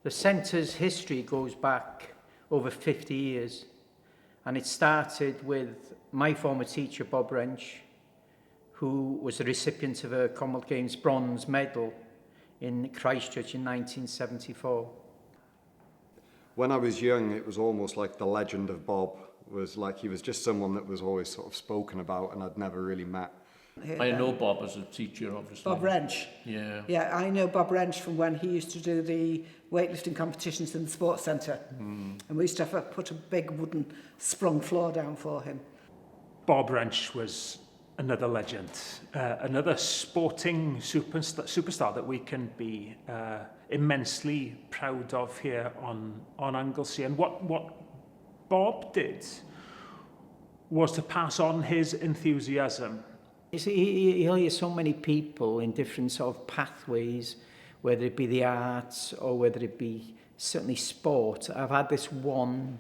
The centre's history goes back over 50 years, and it started with my former teacher, Bob Wrench, who was the recipient of a Commonwealth Games bronze medal in Christchurch in 1974. When I was young, it was almost like the legend of Bob. Was like he was just someone that was always sort of spoken about and I'd never really met. I know Bob as a teacher, obviously. Bob Wrench? Yeah. Yeah, I know Bob Wrench from when he used to do the weightlifting competitions in the sports centre. And we used to put a big wooden sprung floor down for him. Bob Wrench was another legend, another sporting superstar that we can be immensely proud of here on Anglesey. And what Bob did was to pass on his enthusiasm. You see, he'll hear so many people in different sort of pathways, whether it be the arts or whether it be certainly sport. I've had this one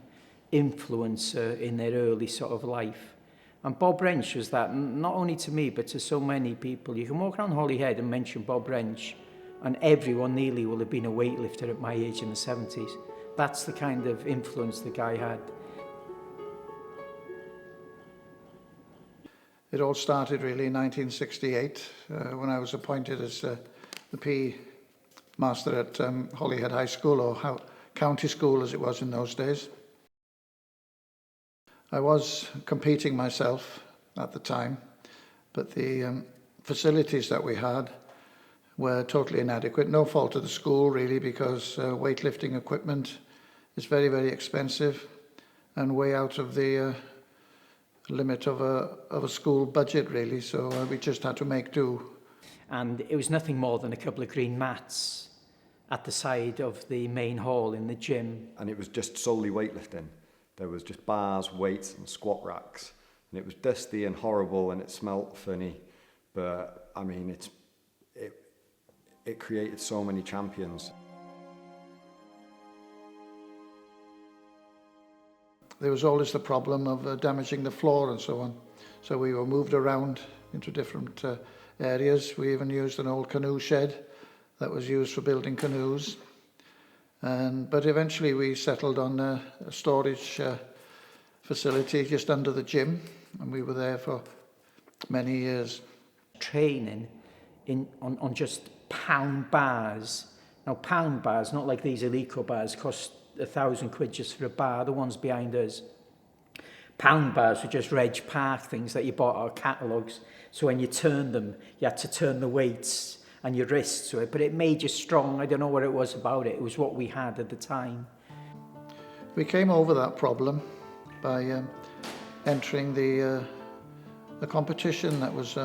influencer in their early sort of life. And Bob Wrench was that, not only to me, but to so many people. You can walk around Holyhead and mention Bob Wrench, and everyone nearly will have been a weightlifter at my age in the 70s. That's the kind of influence the guy had. It all started really in 1968 when I was appointed as the PE master at Holyhead High School, or county school as it was in those days. I was competing myself at the time, but the facilities that we had were totally inadequate. No fault of the school really, because weightlifting equipment is very, very expensive and way out of the limit of a school budget really, so we just had to make do. And it was nothing more than a couple of green mats at the side of the main hall in the gym. And it was just solely weightlifting. There was just bars, weights and squat racks. And it was dusty and horrible and it smelt funny. But I mean, it created so many champions. There was always the problem of damaging the floor and so on. So we were moved around into different areas. We even used an old canoe shed that was used for building canoes. But eventually we settled on a storage facility just under the gym, and we were there for many years. Training on just pound bars. Now pound bars, not like these Eleco bars, cost £1,000 just for a bar, the ones behind us. Pound bars were just Reg Park things that you bought out of catalogues. So when you turned them, you had to turn the weights and your wrists to it, but it made you strong. I don't know what it was about it. It was what we had at the time. We came over that problem by entering the competition that was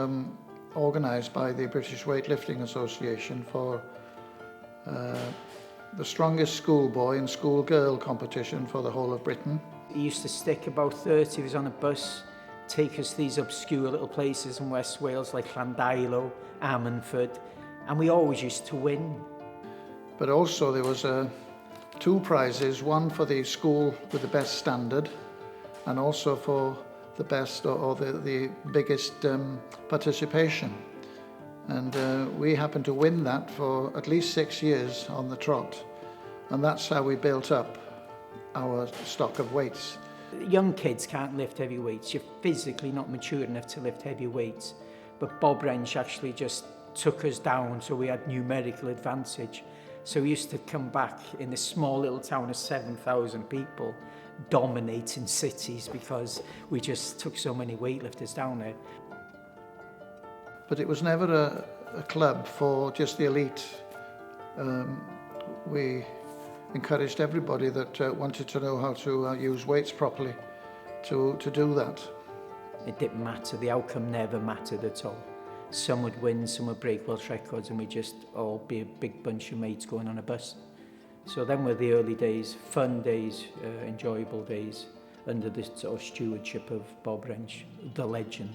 organised by the British Weightlifting Association for the strongest schoolboy and schoolgirl competition for the whole of Britain. He used to stick about 30 of us on a bus, take us to these obscure little places in West Wales like Llandilo, Ammanford, and we always used to win. But also there was two prizes, one for the school with the best standard and also for the best or the biggest participation. And we happened to win that for at least 6 years on the trot. And that's how we built up our stock of weights. Young kids can't lift heavy weights. You're physically not mature enough to lift heavy weights. But Bob Wrench actually just took us down, so we had numerical advantage. So we used to come back in this small little town of 7,000 people, dominating cities because we just took so many weightlifters down there. But it was never a club for just the elite. We encouraged everybody that wanted to know how to use weights properly to do that. It didn't matter, the outcome never mattered at all. Some would win, some would break world records, and we'd just all be a big bunch of mates going on a bus. So then were the early days, fun days, enjoyable days, under the sort of stewardship of Bob Wrench, the legend.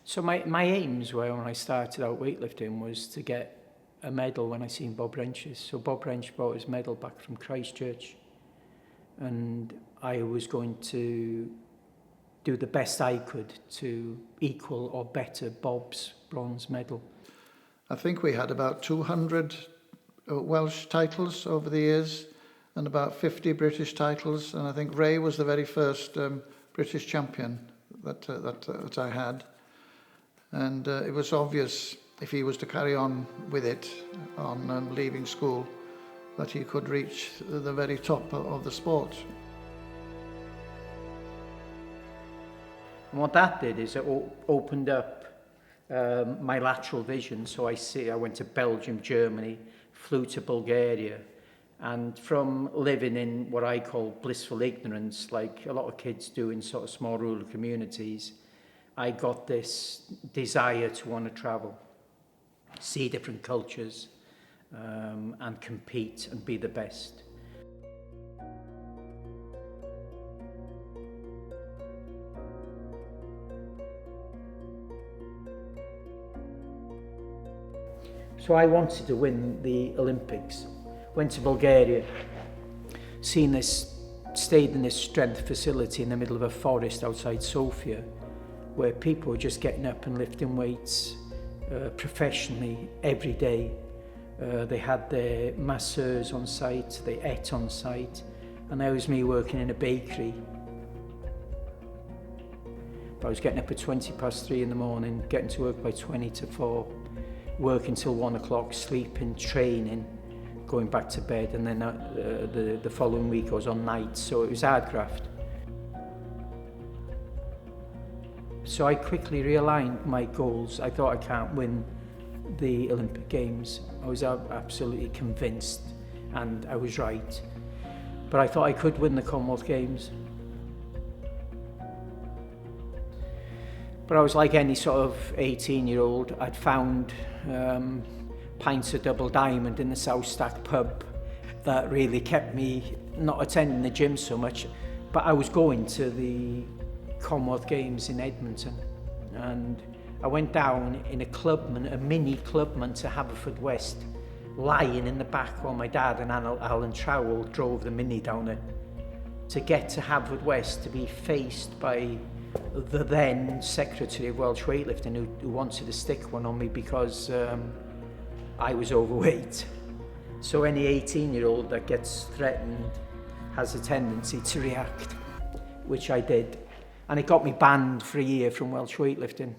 So my aims were, when I started out weightlifting, was to get a medal when I seen Bob Wrench's. So Bob Wrench brought his medal back from Christchurch. and I was going to do the best I could to equal or better Bob's bronze medal. I think we had about 200 Welsh titles over the years and about 50 British titles, and I think Ray was the very first British champion that I had. And it was obvious if he was to carry on with it on leaving school that he could reach the very top of the sport. And what that did is it opened up my lateral vision. So I went to Belgium, Germany, flew to Bulgaria, and from living in what I call blissful ignorance, like a lot of kids do in sort of small rural communities, I got this desire to want to travel, see different cultures, and compete and be the best. So I wanted to win the Olympics. Went to Bulgaria, stayed in this strength facility in the middle of a forest outside Sofia, where people were just getting up and lifting weights professionally every day. They had their masseurs on site, they ate on site, and there was me working in a bakery. I was getting up at 3:20 in the morning, getting to work by 3:50, working till 1 o'clock, sleeping, training, going back to bed, and then the following week I was on nights, so it was hard graft. So I quickly realigned my goals. I thought I can't win the Olympic Games. I was absolutely convinced, and I was right. But I thought I could win the Commonwealth Games. But I was like any sort of 18-year-old. I'd found pints of double diamond in the South Stack pub that really kept me not attending the gym so much. But I was going to the Commonwealth Games in Edmonton, and I went down in a mini clubman to Haverfordwest, lying in the back while my dad and Alan Trowell drove the mini down there to get to Haverfordwest, to be faced by the then Secretary of Welsh Weightlifting who wanted to stick one on me because I was overweight. So any 18-year-old that gets threatened has a tendency to react, which I did. And it got me banned for a year from Welsh weightlifting.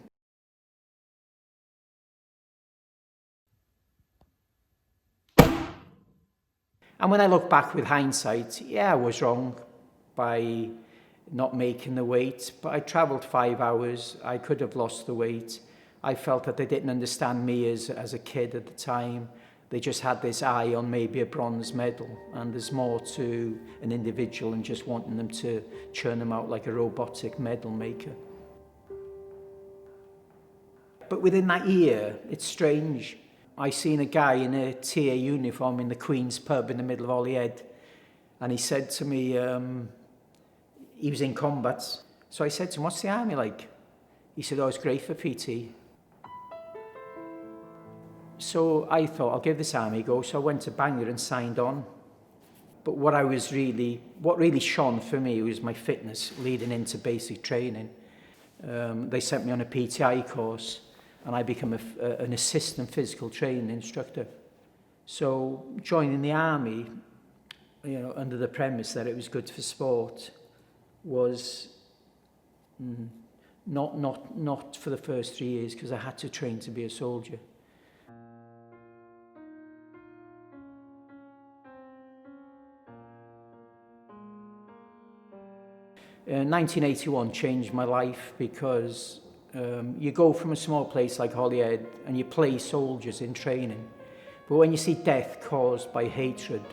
And when I look back with hindsight, yeah, I was wrong by not making the weight, but I travelled 5 hours. I could have lost the weight. I felt that they didn't understand me as a kid at the time. They just had this eye on maybe a bronze medal, and there's more to an individual than just wanting them to churn them out like a robotic medal maker. But within that year, it's strange. I seen a guy in a TA uniform in the Queen's pub in the middle of Holyhead, and he said to me, he was in combat. So I said to him, "What's the army like?" He said, "Oh, it's great for PT." So I thought, I'll give this army a go. So I went to Bangor and signed on. But what really shone for me was my fitness leading into basic training. They sent me on a PTI course, and I became an assistant physical training instructor. So joining the army, under the premise that it was good for sport, was not for the first 3 years, because I had to train to be a soldier. 1981 changed my life because you go from a small place like Holyhead and you play soldiers in training, but when you see death caused by hatred,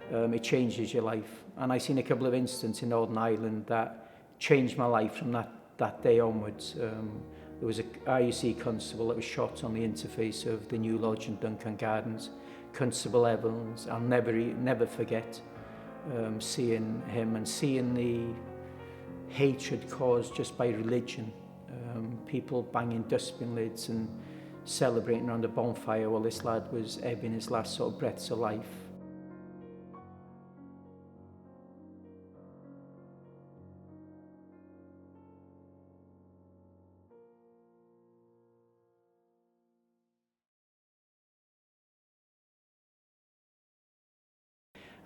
it changes your life. And I seen a couple of incidents in Northern Ireland that changed my life from that day onwards. There was a IUC constable that was shot on the interface of the New Lodge in Duncan Gardens. Constable Evans, I'll never forget seeing him and seeing the hatred caused just by religion. People banging dustbin lids and celebrating around a bonfire while this lad was ebbing his last sort of breaths of life.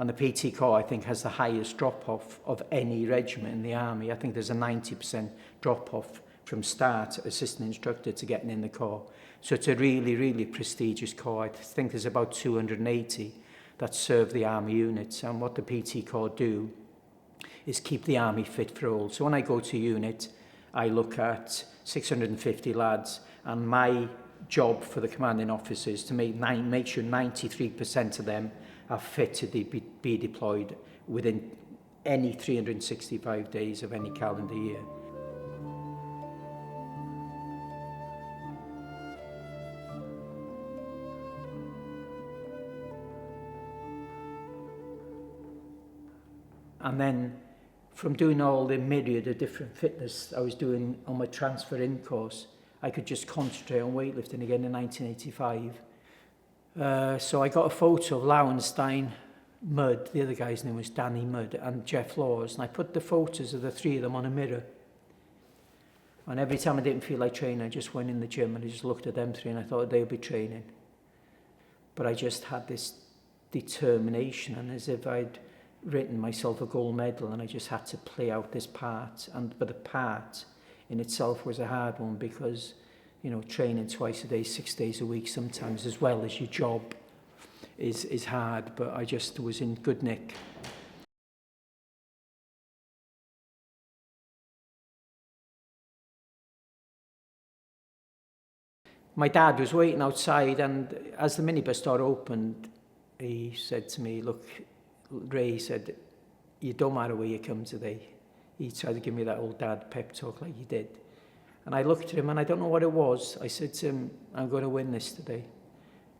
And the PT Corps, I think, has the highest drop-off of any regiment in the Army. I think there's a 90% drop-off from start assistant instructor to getting in the Corps. So it's a really, really prestigious Corps. I think there's about 280 that serve the Army units. And what the PT Corps do is keep the Army fit for all. So when I go to unit, I look at 650 lads, and my job for the commanding officer is to make sure 93% of them are fit to be deployed within any 365 days of any calendar year. And then from doing all the myriad of different fitness I was doing on my transfer in course, I could just concentrate on weightlifting again in 1985. So I got a photo of Lauenstein, Mudd, the other guy's name was Danny Mudd, and Jeff Laws, and I put the photos of the three of them on a mirror. And every time I didn't feel like training, I just went in the gym and I just looked at them three and I thought they'd be training. But I just had this determination, and as if I'd written myself a gold medal, and I just had to play out this part. But the part in itself was a hard one because, you know, training twice a day, 6 days a week sometimes, as well as your job, is hard. But I just was in good nick. My dad was waiting outside, and as the minibus door opened, he said to me, "Look, Ray," said, "you don't matter where you come today." He tried to give me that old dad pep talk like he did. And I looked at him and I don't know what it was. I said to him, "I'm going to win this today."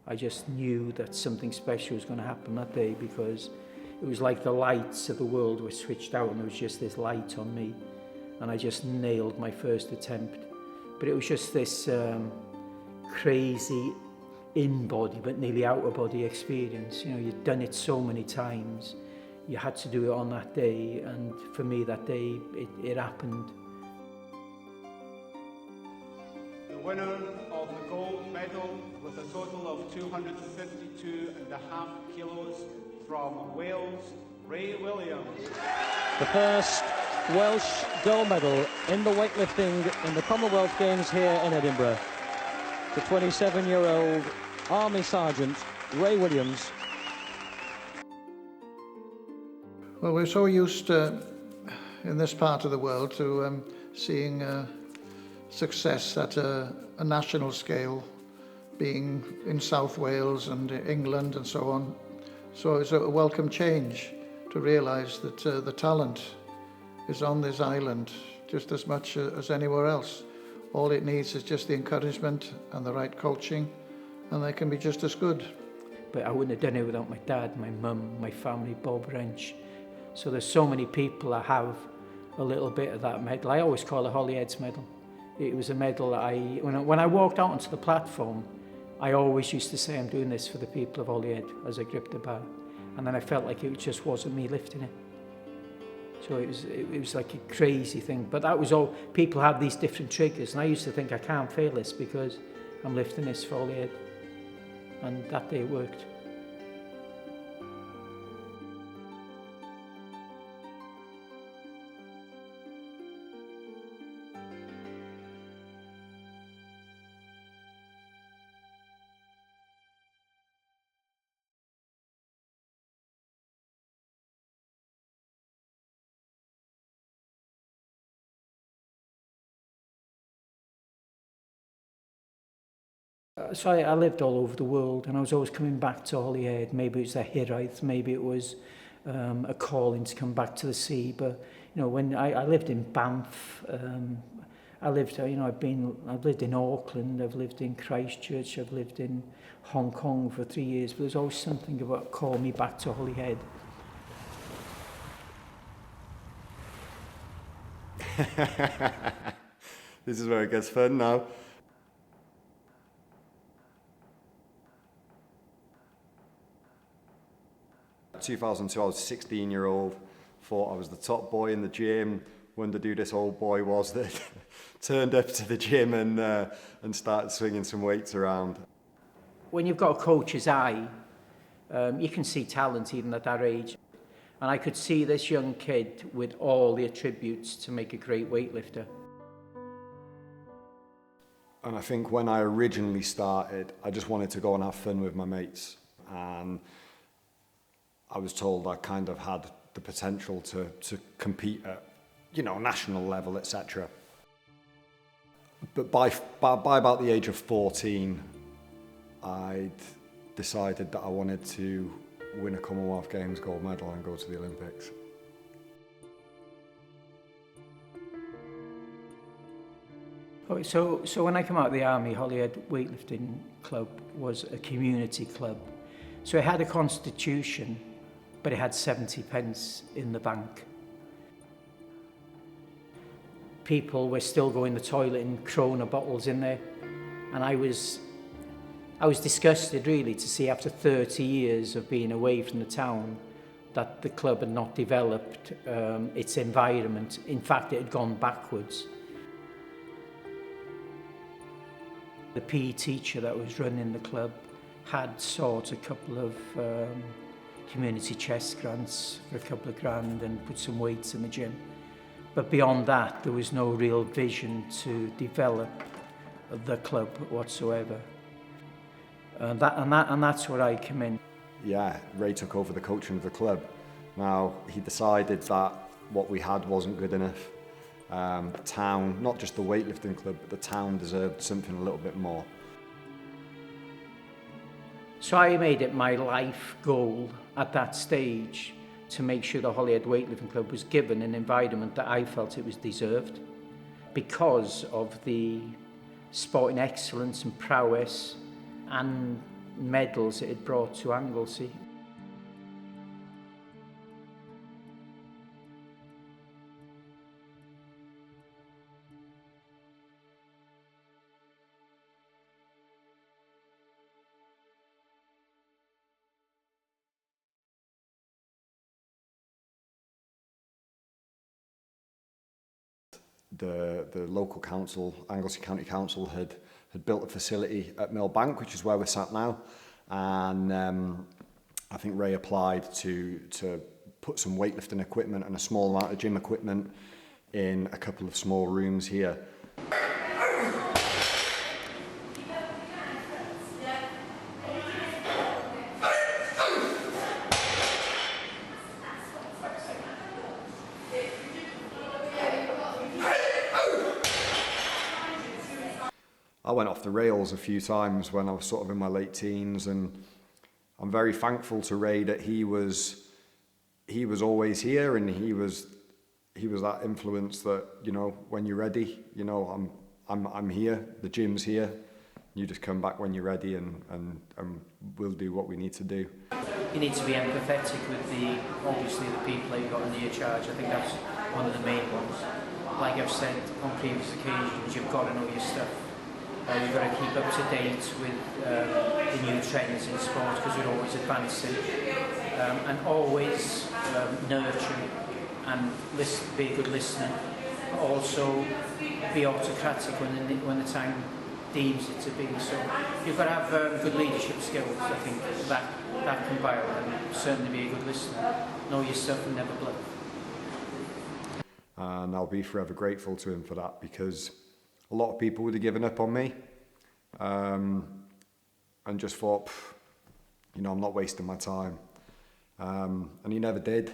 I just knew that something special was going to happen that day, because it was like the lights of the world were switched out and there was just this light on me. And I just nailed my first attempt. But it was just this crazy in-body but nearly out-of-body experience. You know, you'd done it so many times. You had to do it on that day, and for me that day it happened. The winner of the gold medal with a total of 252.5 kilos from Wales, Ray Williams. The first Welsh gold medal in the weightlifting in the Commonwealth Games here in Edinburgh. The 27-year-old Army Sergeant Ray Williams. Well, we're so used to, in this part of the world, to seeing success at a national scale, being in South Wales and England and so on. So it's a welcome change to realise that the talent is on this island just as much as anywhere else. All it needs is just the encouragement and the right coaching, and they can be just as good. But I wouldn't have done it without my dad, my mum, my family, Bob Wrench. So there's so many people that have a little bit of that medal. I always call it Holyhead's medal. It was a medal that when I walked out onto the platform, I always used to say, "I'm doing this for the people of Holyhead," as I gripped the bar. And then I felt like it just wasn't me lifting it. So it was like a crazy thing. But that was all, people had these different triggers, and I used to think I can't fail this because I'm lifting this for Holyhead. And that day it worked. So I lived all over the world, and I was always coming back to Holyhead. Maybe it was a hiraeth, maybe it was a calling to come back to the sea. But you know, when I lived in Banff, I've lived in Auckland, I've lived in Christchurch, I've lived in Hong Kong for 3 years. But there's always something about calling me back to Holyhead. This is where it gets fun now. In 2002, I was a 16-year-old, thought I was the top boy in the gym, wondered who this old boy was that turned up to the gym and started swinging some weights around. When you've got a coach's eye, You can see talent even at that age. And I could see this young kid with all the attributes to make a great weightlifter. And I think when I originally started, I just wanted to go and have fun with my mates. And I was told I kind of had the potential to compete at, you know, national level, etc. But by about the age of 14, I'd decided that I wanted to win a Commonwealth Games gold medal and go to the Olympics. Okay, so when I came out of the army, Holyhead Weightlifting Club was a community club. So it had a constitution, but it had 70 pence in the bank. People were still going to the toilet in Corona bottles in there. And I was disgusted really to see after 30 years of being away from the town that the club had not developed its environment. In fact, it had gone backwards. The PE teacher that was running the club had sought a couple of community chest grants for a couple of grand and put some weights in the gym. But beyond that, there was no real vision to develop the club whatsoever. And that's where I come in. Yeah, Ray took over the coaching of the club. Now, he decided that what we had wasn't good enough. The town, not just the weightlifting club, but the town deserved something a little bit more. So I made it my life goal at that stage to make sure the Holyhead Weightlifting Club was given an environment that I felt it was deserved because of the sporting excellence and prowess and medals it had brought to Anglesey. The local council, Anglesey County Council, had built a facility at Millbank, which is where we're sat now, and I think Ray applied to put some weightlifting equipment and a small amount of gym equipment in a couple of small rooms here. I went off the rails a few times when I was sort of in my late teens, and I'm very thankful to Ray that he was always here, and he was that influence that, you know, when you're ready, you know, I'm here, the gym's here, you just come back when you're ready, and we'll do what we need to do. You need to be empathetic with obviously the people that you've got in your charge. I think that's one of the main ones. Like I've said on previous occasions, you've got to know your stuff. You've got to keep up to date with the new trends in sport because we're always advancing, and always nurture and be a good listener. Also be autocratic when the time deems it to be. So you've got to have good leadership skills. I think that combined, and certainly be a good listener. Know your stuff and never bluff. And I'll be forever grateful to him for that, because a lot of people would have given up on me and just thought, you know, I'm not wasting my time. And he never did.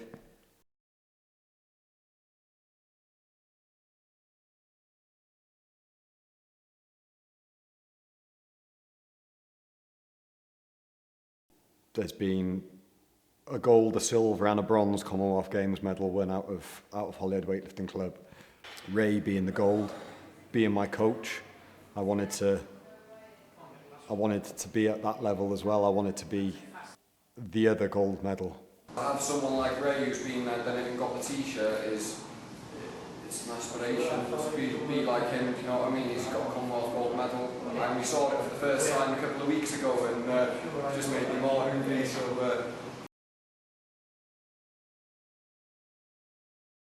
There's been a gold, a silver and a bronze Commonwealth Games medal won out of Holyhead Weightlifting Club. Ray being the gold, being my coach, I wanted to be at that level as well. I wanted to be the other gold medal. To have someone like Ray who's been there, done it and got the t-shirt it's an aspiration to be like him, you know what I mean? He's got a Commonwealth Gold medal, and we saw it for the first time a couple of weeks ago, and it just made me more hungry. So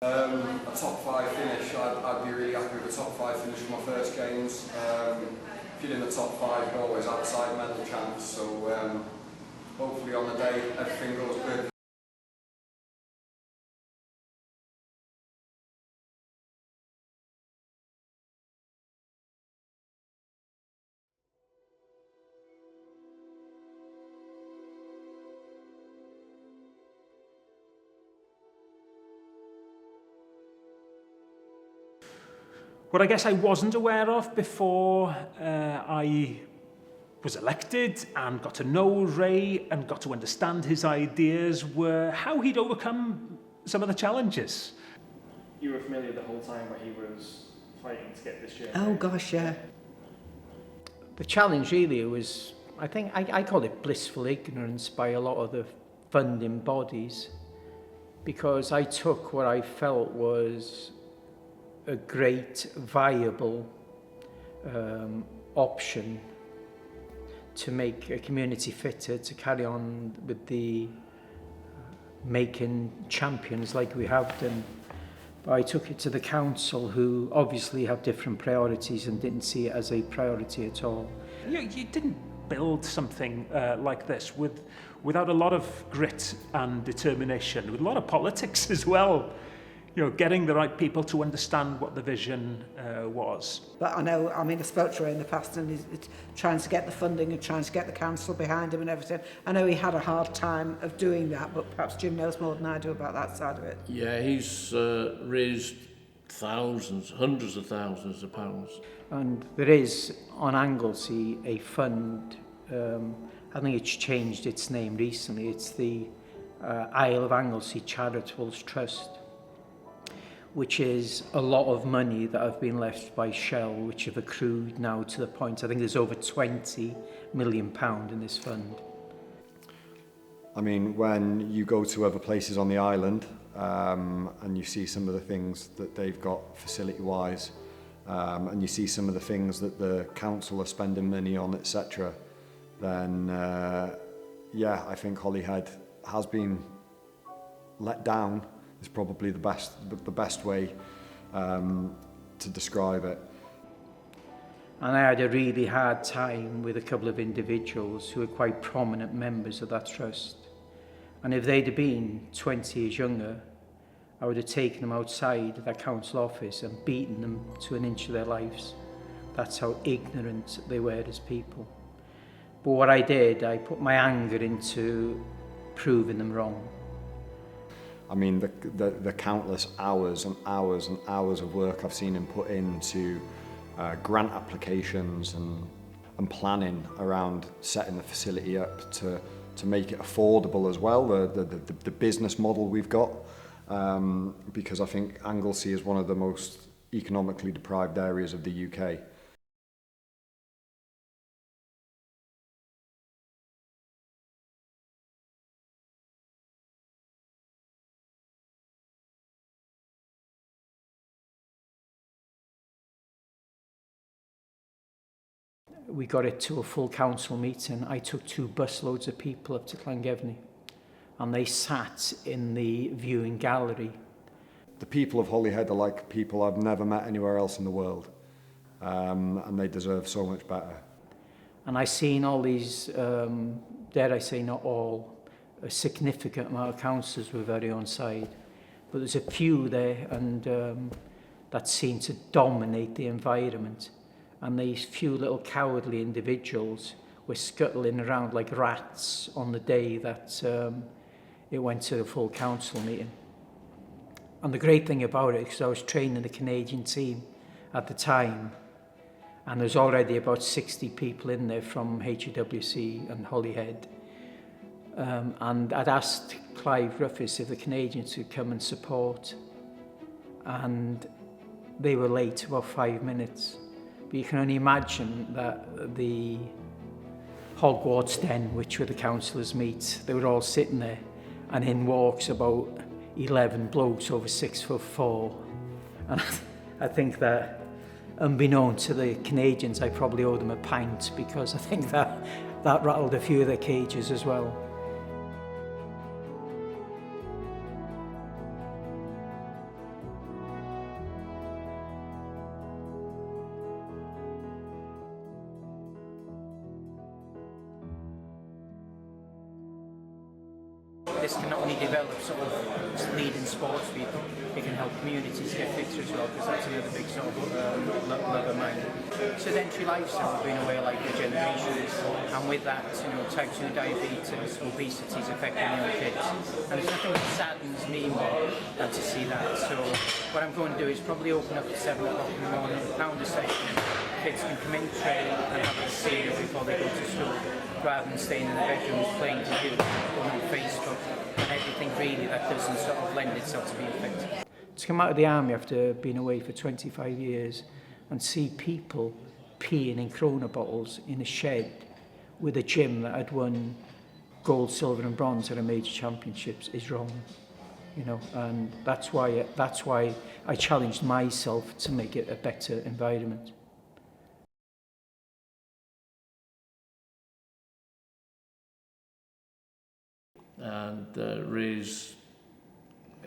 a top 5 finish, I'd be really happy with a top 5 finish for my first games. If you're in the top 5, you're always outside medal chance, so hopefully on the day everything goes good. What I guess I wasn't aware of before I was elected and got to know Ray and got to understand his ideas were how he'd overcome some of the challenges. You were familiar the whole time where he was fighting to get this chair? Oh gosh, yeah. The challenge really was, I think, I call it blissful ignorance by a lot of the funding bodies, because I took what I felt was a great, viable option to make a community fitter, to carry on with the making champions like we have done. But I took it to the council, who obviously have different priorities and didn't see it as a priority at all. You didn't build something like this without a lot of grit and determination, with a lot of politics as well. You know, getting the right people to understand what the vision was. But I spoke to Ray in the past, and he's trying to get the funding and trying to get the council behind him and everything. I know he had a hard time of doing that, but perhaps Jim knows more than I do about that side of it. Yeah, he's raised thousands, hundreds of thousands of pounds. And there is on Anglesey a fund, I think it's changed its name recently, it's the Isle of Anglesey Charitable Trust, which is a lot of money that have been left by Shell, which have accrued now to the point, I think there's over £20 million in this fund. I mean, when you go to other places on the island and you see some of the things that they've got facility-wise, and you see some of the things that the council are spending money on, etc., then yeah, I think Holyhead has been let down. Is probably the best way to describe it. And I had a really hard time with a couple of individuals who were quite prominent members of that trust. And if they'd have been 20 years younger, I would have taken them outside of that council office and beaten them to an inch of their lives. That's how ignorant they were as people. But what I did, I put my anger into proving them wrong. I mean, the countless hours and hours and hours of work I've seen him put into grant applications and planning around setting the facility up to make it affordable as well, the business model we've got, because I think Anglesey is one of the most economically deprived areas of the UK. We got it to a full council meeting. I took 2 busloads of people up to Llangefni, and they sat in the viewing gallery. The people of Holyhead are like people I've never met anywhere else in the world, and they deserve so much better. And I seen all these, dare I say not all, a significant amount of councillors were very on side, but there's a few there and that seemed to dominate the environment. And these few little cowardly individuals were scuttling around like rats on the day that it went to the full council meeting. And the great thing about it, because I was training the Canadian team at the time, and there's already about 60 people in there from HAWFC and Holyhead. And I'd asked Clive Ruffis if the Canadians could come and support, and they were late about 5 minutes. But you can only imagine that the Hogwarts Den, which were the councillors' meet, they were all sitting there, and in walks about 11 blokes over 6'4". And I think that, unbeknown to the Canadians, I probably owe them a pint, because I think that rattled a few of their cages as well. this can not only develop sort of leading sports people, it can help communities get fitter as well, because that's another big sort of love of mine. Sedentary lifestyle has been away like for generations, and with that, type 2 diabetes, obesity is affecting young kids, and there's nothing that saddens me more than to see that. So what I'm going to do is probably open up at 7 o'clock in the morning, pound a session. Kids can come in, train, and have a see before they go to school, rather than staying in the bedrooms playing computer, going on Facebook, and everything really that doesn't sort of lend itself to being fit. To come out of the army after being away for 25 years and see people peeing in Corona bottles in a shed with a gym that had won gold, silver and bronze at a major championships is wrong. And that's why I challenged myself to make it a better environment. And Ray's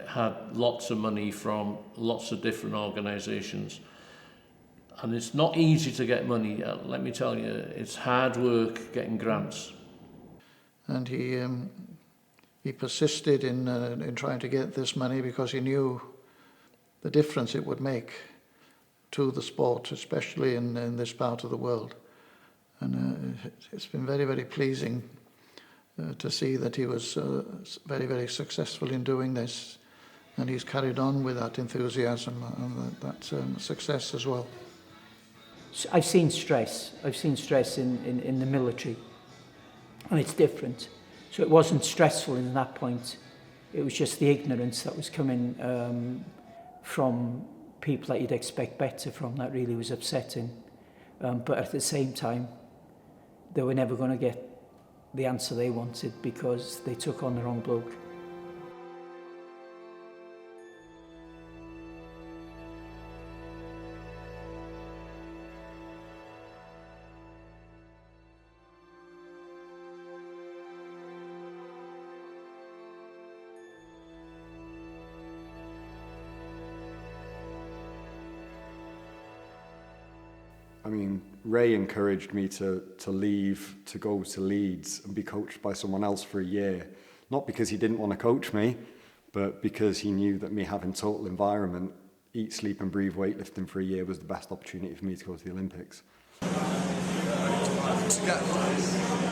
had lots of money from lots of different organisations, and it's not easy to get money. Let me tell you, it's hard work getting grants. And he persisted in trying to get this money because he knew the difference it would make to the sport, especially in this part of the world. And it's been very, very pleasing to see that he was very, very successful in doing this, and he's carried on with that enthusiasm and that success as well. I've seen stress. I've seen stress in the military, and it's different. So it wasn't stressful in that point. It was just the ignorance that was coming from people that you'd expect better from that really was upsetting. But at the same time, they were never going to get the answer they wanted because they took on the wrong bloke. I mean, Ray encouraged me to leave, to go to Leeds and be coached by someone else for a year. Not because he didn't want to coach me, but because he knew that me having total environment, eat, sleep and breathe weightlifting for a year was the best opportunity for me to go to the Olympics.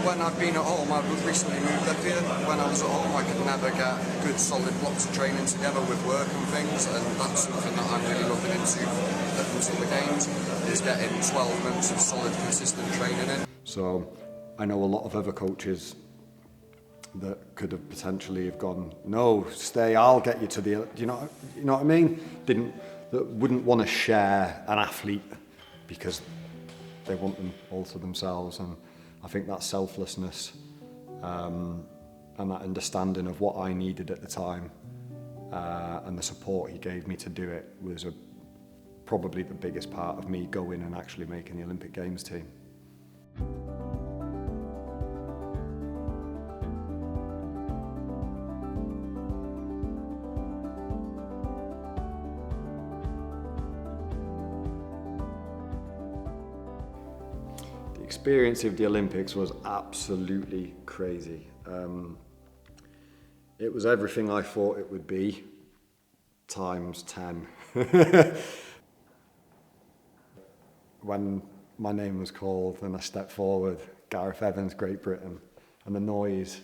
When I've been at home, I've recently moved up here. When I was at home, I could never get good solid blocks of training together with work and things, and that's something that I'm really looking into up until the games, is getting 12 months of solid, consistent training in. So I know a lot of other coaches that could have potentially have gone, no, stay, I'll get you to the, you know what I mean? That wouldn't want to share an athlete because they want them all to themselves, and I think that selflessness and that understanding of what I needed at the time and the support he gave me to do it was probably the biggest part of me going and actually making the Olympic Games team. The experience of the Olympics was absolutely crazy. It was everything I thought it would be, times 10. When my name was called and I stepped forward, Gareth Evans, Great Britain, and the noise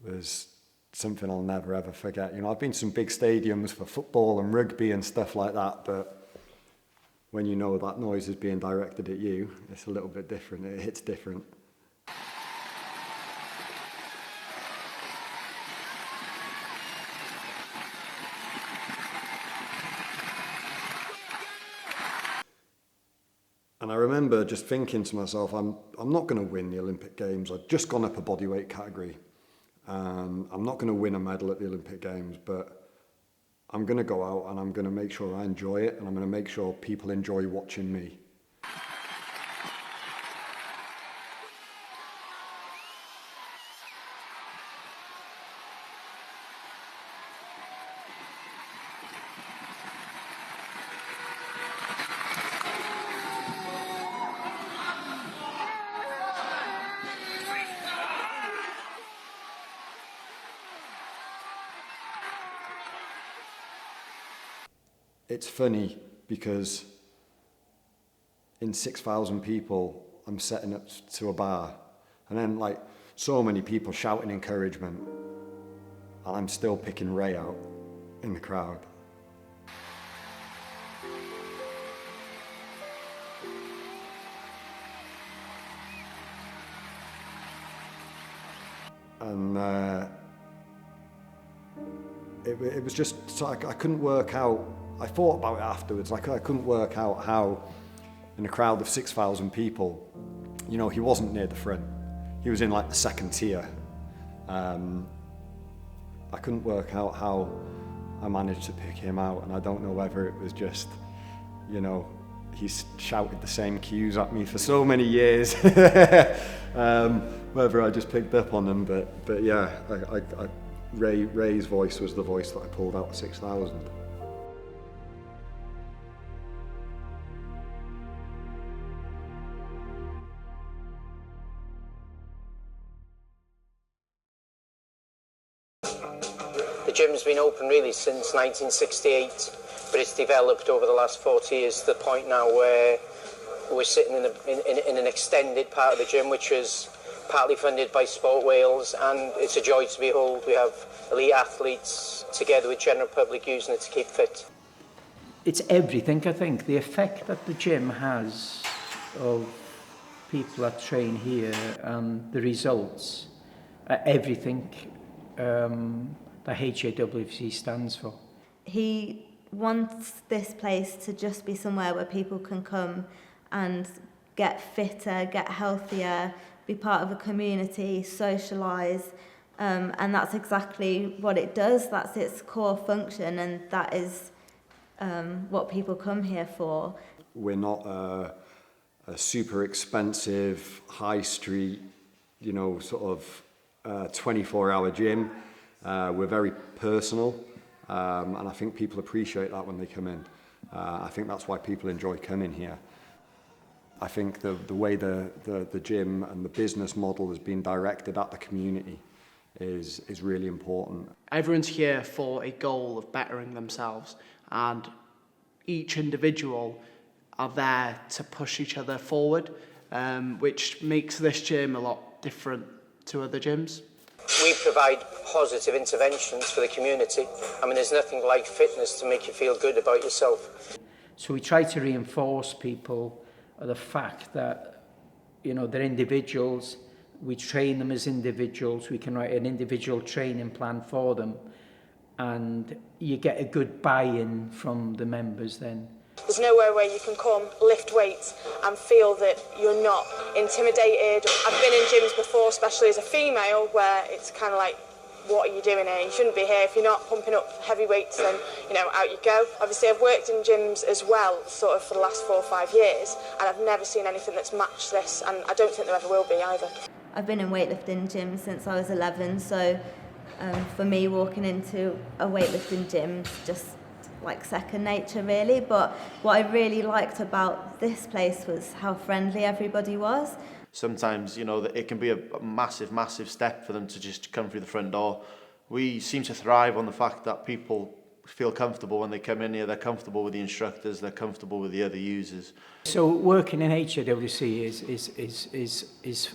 was something I'll never ever forget. You know, I've been to some big stadiums for football and rugby and stuff like that, but when you know that noise is being directed at you, it's a little bit different, it hits different. And I remember just thinking to myself, I'm not going to win the Olympic Games. I've just gone up a bodyweight category. I'm not going to win a medal at the Olympic Games, but I'm going to go out and I'm going to make sure I enjoy it, and I'm going to make sure people enjoy watching me. it's funny because in 6,000 people, I'm setting up to a bar, and then like so many people shouting encouragement, and I'm still picking Ray out in the crowd. And it was just, so I couldn't work out, I thought about it afterwards, like I couldn't work out how in a crowd of 6,000 people, you know, he wasn't near the front. He was in like the second tier. I couldn't work out how I managed to pick him out, and I don't know whether it was just, you know, he's shouted the same cues at me for so many years, whether I just picked up on them, but yeah, Ray's voice was the voice that I pulled out of 6,000. The gym's been open really since 1968, but it's developed over the last 40 years to the point now where we're sitting in an extended part of the gym, which is partly funded by Sport Wales, and it's a joy to behold. We have elite athletes together with general public using it to keep fit. It's everything, I think. The effect that the gym has of people that train here and the results are everything that HAWFC stands for. He wants this place to just be somewhere where people can come and get fitter, get healthier, be part of a community, socialise, and that's exactly what it does. That's its core function, and that is what people come here for. We're not a super expensive high street, you know, sort of 24-hour gym. We're very personal, and I think people appreciate that when they come in. I think that's why people enjoy coming here. I think the way the gym and the business model has been directed at the community is really important. Everyone's here for a goal of bettering themselves, and each individual are there to push each other forward, which makes this gym a lot different to other gyms. We provide positive interventions for the community. I mean, there's nothing like fitness to make you feel good about yourself. So we try to reinforce people the fact that, you know, they're individuals. We train them as individuals. We can write an individual training plan for them, and you get a good buy-in from the members then. There's nowhere where you can come, lift weights and feel that you're not intimidated. I've been in gyms before, especially as a female, where it's kind of like, what are you doing here? You shouldn't be here. If you're not pumping up heavy weights, then, you know, out you go. Obviously, I've worked in gyms as well, sort of for the last 4 or 5 years, and I've never seen anything that's matched this, and I don't think there ever will be either. I've been in weightlifting gyms since I was 11, so for me, walking into a weightlifting gym is just like second nature, really. But what I really liked about this place was how friendly everybody was. Sometimes, you know, that it can be a massive, massive step for them to just come through the front door. We seem to thrive on the fact that people feel comfortable when they come in here. They're comfortable with the instructors, they're comfortable with the other users. So working in HAWC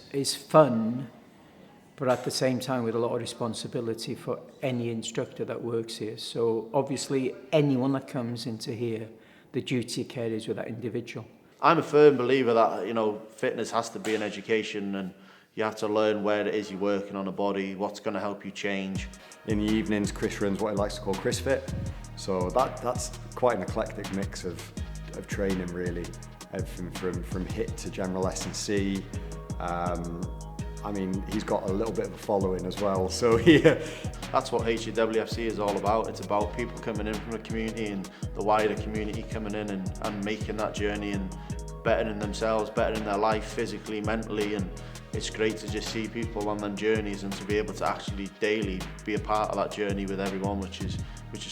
is fun, but at the same time with a lot of responsibility for any instructor that works here. So obviously anyone that comes into here, the duty carries with that individual. I'm a firm believer that, you know, fitness has to be an education, and you have to learn where it is you're working on a body, what's going to help you change. In the evenings, Chris runs what he likes to call Chris Fit. So that's quite an eclectic mix of training, really. Everything from HIIT to general S&C. I mean, he's got a little bit of a following as well, so yeah. That's what HAWFC is all about. It's about people coming in from the community and the wider community coming in and making that journey and bettering themselves, bettering their life physically, mentally, and it's great to just see people on them journeys and to be able to actually daily be a part of that journey with everyone, which is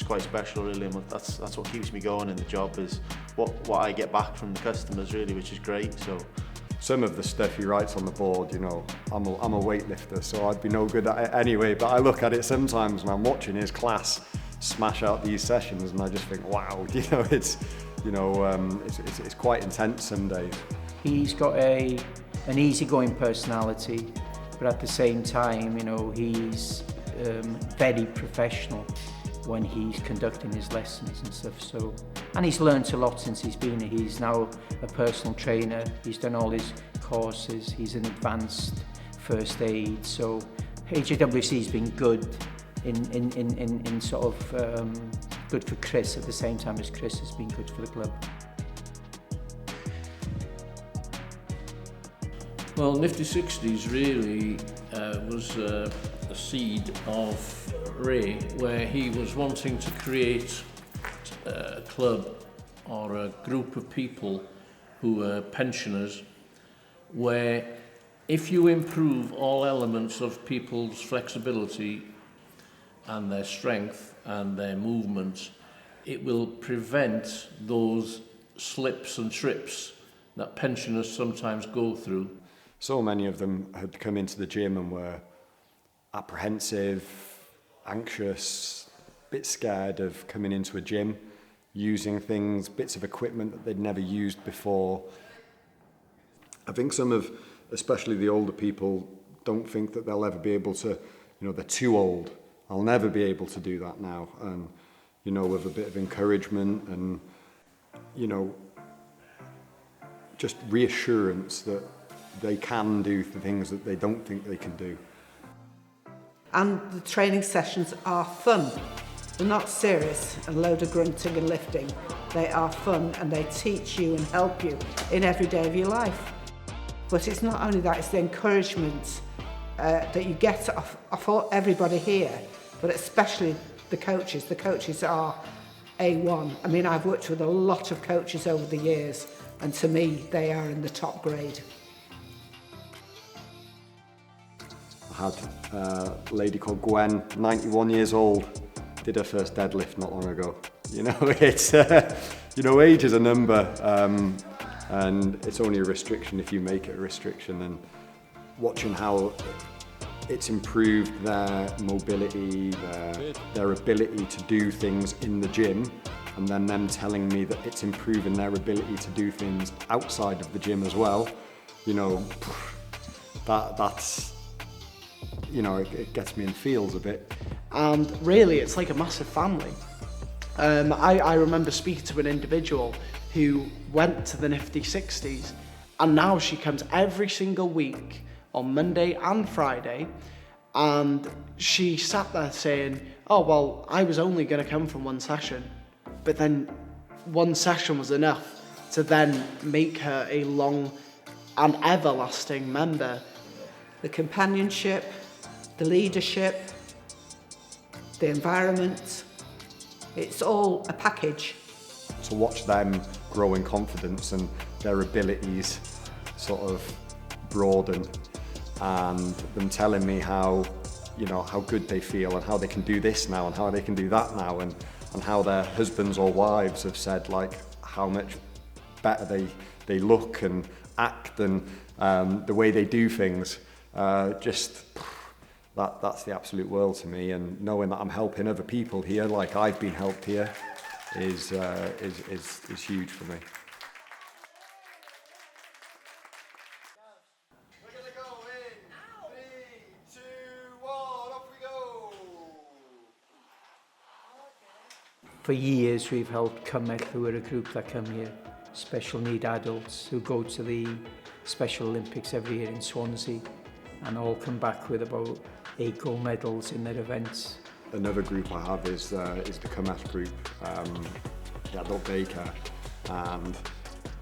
quite special, really. And that's what keeps me going in the job, is what I get back from the customers, really, which is great. So some of the stuff he writes on the board, you know, I'm a weightlifter, so I'd be no good at it anyway, but I look at it sometimes when I'm watching his class smash out these sessions, and I just think, wow, it's quite intense some days. He's got an easygoing personality, but at the same time, he's very professional when he's conducting his lessons and stuff. So, and he's learnt a lot since he's been here. He's now a personal trainer. He's done all his courses. He's an advanced first aid. So HAWC's been good in sort of good for Chris at the same time as Chris has been good for the club. Well, Nifty 60s really was a seed of Ray, where he was wanting to create a club or a group of people who were pensioners, where if you improve all elements of people's flexibility and their strength and their movements, it will prevent those slips and trips that pensioners sometimes go through. So many of them had come into the gym and were apprehensive, anxious, a bit scared of coming into a gym, using things, bits of equipment that they'd never used before. I think some of, especially the older people, don't think that they'll ever be able to, they're too old. I'll never be able to do that now. And, with a bit of encouragement and, just reassurance that they can do the things that they don't think they can do. And the training sessions are fun. They're not serious, a load of grunting and lifting. They are fun and they teach you and help you in every day of your life. But it's not only that, it's the encouragement that you get off everybody here, but especially the coaches. The coaches are A1. I mean, I've worked with a lot of coaches over the years, and to me, they are in the top grade. I had a lady called Gwen, 91 years old, did her first deadlift not long ago. It's, age is a number, and it's only a restriction if you make it a restriction. And watching how it's improved their mobility, their ability to do things in the gym, and then them telling me that it's improving their ability to do things outside of the gym as well, that's, it gets me in feels a bit. And really, it's like a massive family. I remember speaking to an individual who went to the Nifty 60s, and now she comes every single week on Monday and Friday, and she sat there saying, oh, well, I was only going to come from one session, but then one session was enough to then make her a long and everlasting member. The companionship, the leadership, the environment, it's all a package. To watch them grow in confidence and their abilities sort of broaden, and them telling me how good they feel and how they can do this now and how they can do that now, and how their husbands or wives have said like how much better they look and act and the way they do things. That's the absolute world to me, and knowing that I'm helping other people here like I've been helped here is huge for me. We're gonna go in 3, 2, 1, off we go. For years we've helped Commonwealth, who are a group that come here, special need adults who go to the Special Olympics every year in Swansea, and all come back with about 8 gold medals in their events. Another group I have is the Commonwealth group, the adult daycare, and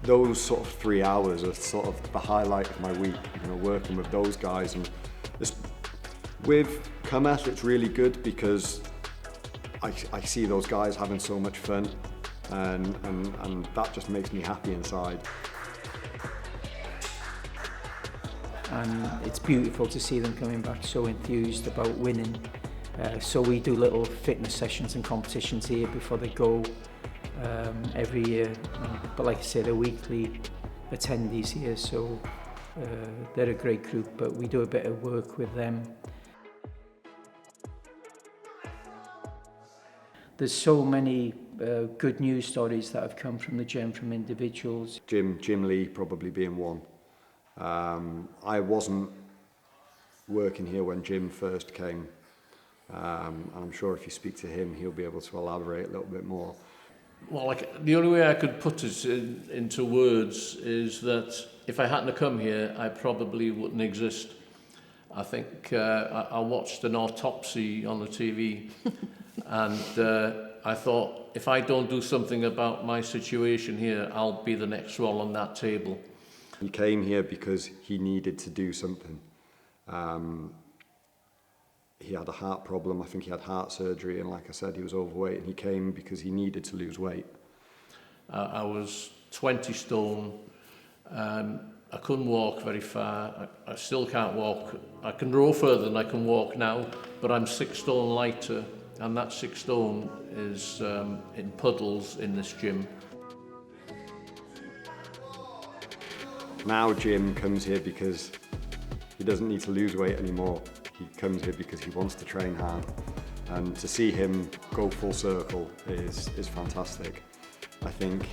those sort of 3 hours are sort of the highlight of my week, working with those guys. And with Commonwealth it's really good because I see those guys having so much fun, and that just makes me happy inside. And it's beautiful to see them coming back so enthused about winning. So we do little fitness sessions and competitions here before they go every year. But like I said, they're weekly attendees here, so they're a great group, but we do a bit of work with them. there's so many good news stories that have come from the gym, from individuals. Jim Lee probably being one. I wasn't working here when Jim first came. I'm sure if you speak to him, he'll be able to elaborate a little bit more. Well, like, the only way I could put it into words is that if I hadn't come here, I probably wouldn't exist. I think I watched an autopsy on the TV and I thought, if I don't do something about my situation here, I'll be the next one on that table. He came here because he needed to do something. He had a heart problem, I think he had heart surgery, and like I said, he was overweight, and he came because he needed to lose weight. I was 20 stone, I couldn't walk very far, I still can't walk. I can row further than I can walk now, but I'm 6 stone lighter, and that 6 stone is in puddles in this gym. Now Jim comes here because he doesn't need to lose weight anymore. He comes here because he wants to train hard, and to see him go full circle is fantastic. I think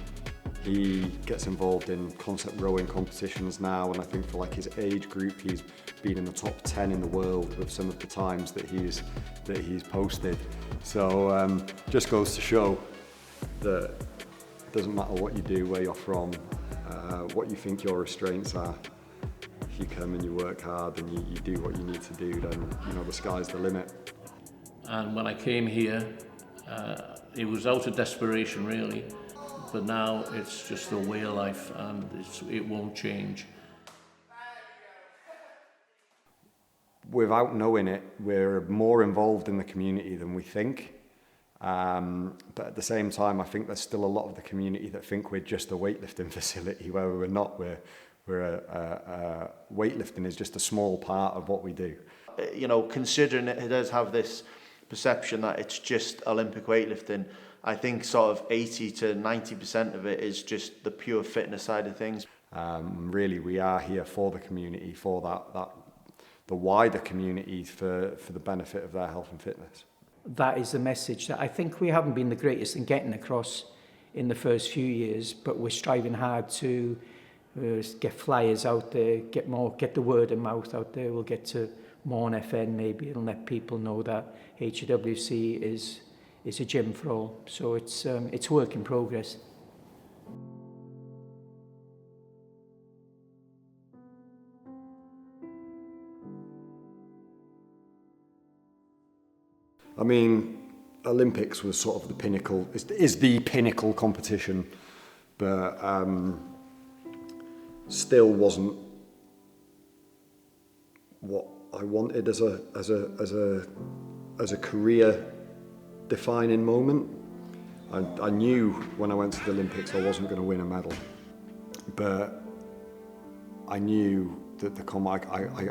he gets involved in concept rowing competitions now, and I think for like his age group, he's been in the top 10 in the world with some of the times that he's posted. So just goes to show that it doesn't matter what you do, where you're from, what you think your restraints are. If you come and you work hard and you do what you need to do, then you know the sky's the limit. And when I came here, it was out of desperation really, but now it's just a way of life and it won't change. Without knowing it, we're more involved in the community than we think. But at the same time, I think there's still a lot of the community that think we're just a weightlifting facility, where we're not. Weightlifting is just a small part of what we do. You know, considering it does have this perception that it's just Olympic weightlifting, I think sort of 80 to 90% of it is just the pure fitness side of things. Really, we are here for the community, for the wider community, for the benefit of their health and fitness. That is the message that I think we haven't been the greatest in getting across in the first few years, but we're striving hard to get flyers out there, get the word of mouth out there. We'll get to more on FN maybe and let people know that HAWFC is a gym for all. So it's work in progress. I mean, Olympics was sort of the pinnacle, is the pinnacle competition, but still wasn't what I wanted as a career defining moment. I knew when I went to the Olympics I wasn't going to win a medal, but I knew that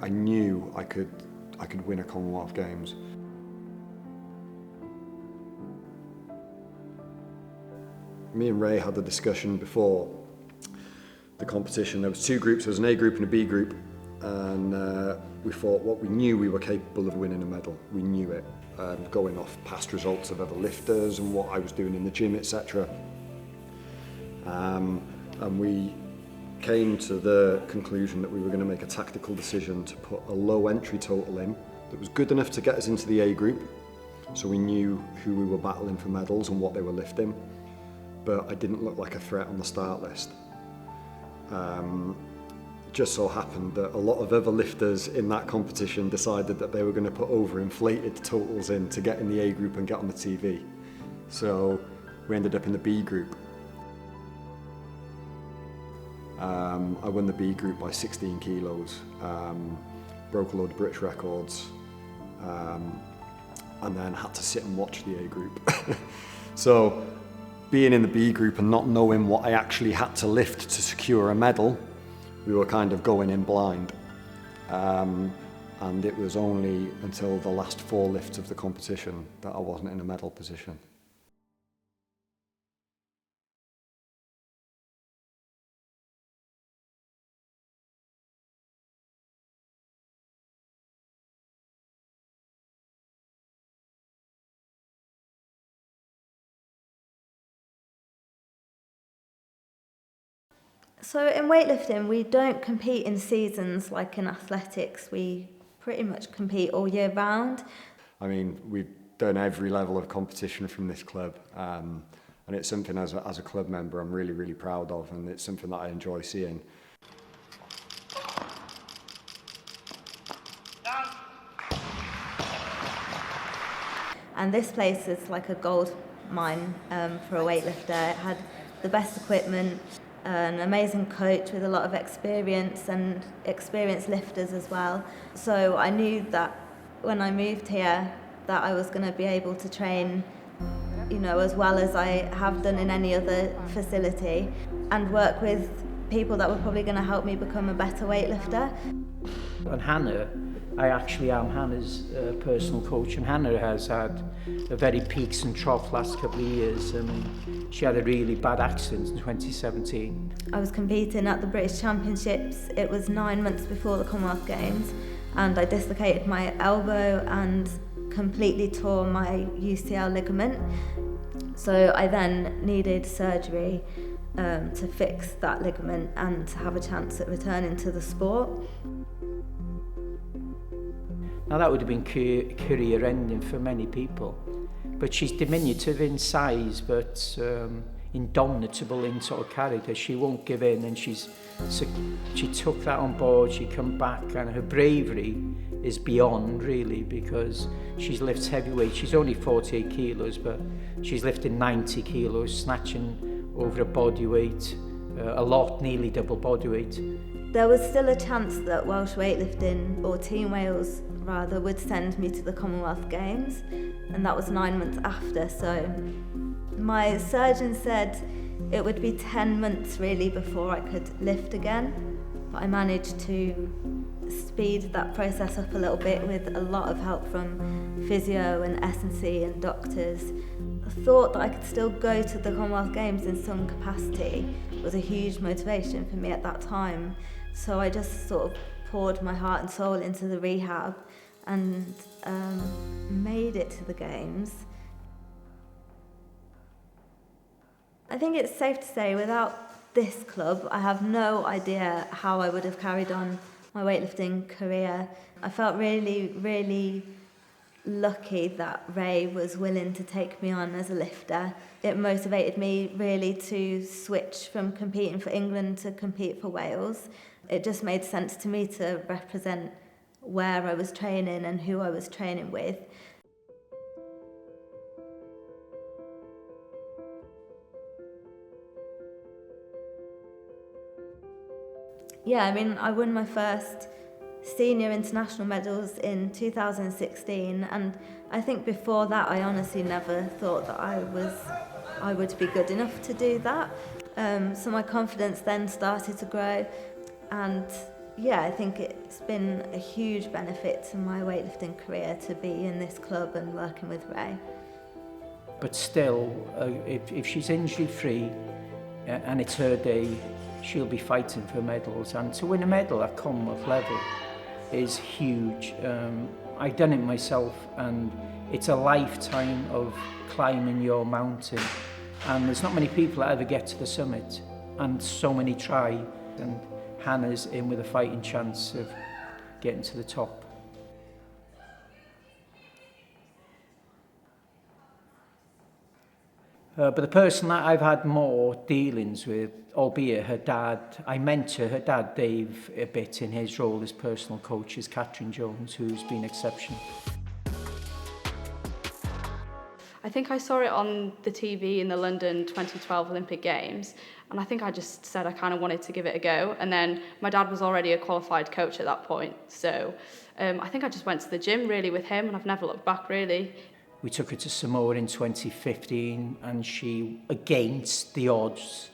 I knew I could win a Commonwealth Games. Me and Ray had a discussion before the competition. There was 2 groups, there was an A group and a B group, and we thought we knew we were capable of winning a medal. We knew it, going off past results of other lifters and what I was doing in the gym, etc. And we came to the conclusion that we were going to make a tactical decision to put a low entry total in that was good enough to get us into the A group, so we knew who we were battling for medals and what they were lifting, but I didn't look like a threat on the start list. Just so happened that a lot of other lifters in that competition decided that they were going to put overinflated totals in to get in the A group and get on the TV. So we ended up in the B group. I won the B group by 16 kilos, broke a load of British records, and then had to sit and watch the A group. So being in the B group and not knowing what I actually had to lift to secure a medal, we were kind of going in blind. And it was only until the last 4 lifts of the competition that I wasn't in a medal position. So in weightlifting, we don't compete in seasons like in athletics. We pretty much compete all year round. I mean, we've done every level of competition from this club, and it's something as a club member I'm really, really proud of, and it's something that I enjoy seeing. And this place is like a gold mine for a weightlifter. It had the best equipment, an amazing coach with a lot of experience and experienced lifters as well. So I knew that when I moved here that I was going to be able to train, you know, as well as I have done in any other facility, and work with people that were probably going to help me become a better weightlifter. And Hannah, I actually am Hannah's personal coach, and Hannah has had a very peaks and troughs last couple of years. I mean, she had a really bad accident in 2017. I was competing at the British Championships. It was 9 months before the Commonwealth Games, and I dislocated my elbow and completely tore my UCL ligament. So I then needed surgery to fix that ligament and to have a chance at returning to the sport. Now that would have been career ending for many people, but she's diminutive in size, but indomitable in sort of character. She won't give in, and she took that on board. She come back, and her bravery is beyond really, because she's lifts heavy weight. She's only 48 kilos, but she's lifting 90 kilos, snatching over a body weight, a lot, nearly double body weight. There was still a chance that Welsh Weightlifting, or Team Wales rather, would send me to the Commonwealth Games, and that was 9 months after. So my surgeon said it would be 10 months really before I could lift again, but I managed to speed that process up a little bit with a lot of help from physio and S&C and doctors. The thought that I could still go to the Commonwealth Games in some capacity was a huge motivation for me at that time. So I just sort of poured my heart and soul into the rehab and made it to the Games. I think it's safe to say without this club, I have no idea how I would have carried on my weightlifting career. I felt really, really lucky that Ray was willing to take me on as a lifter. It motivated me really to switch from competing for England to compete for Wales. It just made sense to me to represent where I was training and who I was training with. Yeah, I mean, I won my first senior international medals in 2016, and I think before that I honestly never thought that I would be good enough to do that. So my confidence then started to grow, and yeah, I think it's been a huge benefit to my weightlifting career to be in this club and working with Ray. But still, if she's injury free and it's her day, she'll be fighting for medals, and to win a medal at Commonwealth level is huge. I've done it myself, and it's a lifetime of climbing your mountain, and there's not many people that ever get to the summit, and so many try, and Hannah's in with a fighting chance of getting to the top. But the person that I've had more dealings with, albeit her dad, I mentor her dad Dave a bit in his role as personal coach, is Catrin Jones, who's been exceptional. I think I saw it on the TV in the London 2012 Olympic Games, and I think I just said I kind of wanted to give it a go. And then my dad was already a qualified coach at that point, so I think I just went to the gym really with him, and I've never looked back really. We took her to Samoa in 2015, and she, against the odds,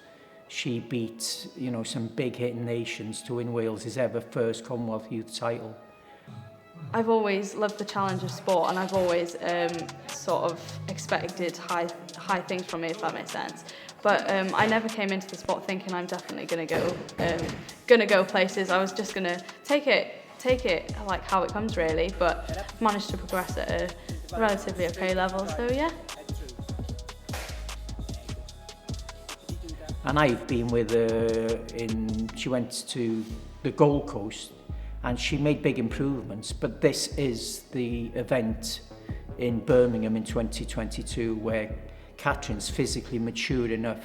she beat, you know, some big hitting nations to win Wales' ever first Commonwealth Youth title. I've always loved the challenge of sport, and I've always sort of expected high things from it, if that makes sense. But I never came into the sport thinking I'm definitely gonna go places. I was just gonna take it like how it comes really, but managed to progress at a relatively okay level, so yeah. And I've been with her she went to the Gold Coast and she made big improvements, but this is the event in Birmingham in 2022 where Catrin's physically mature enough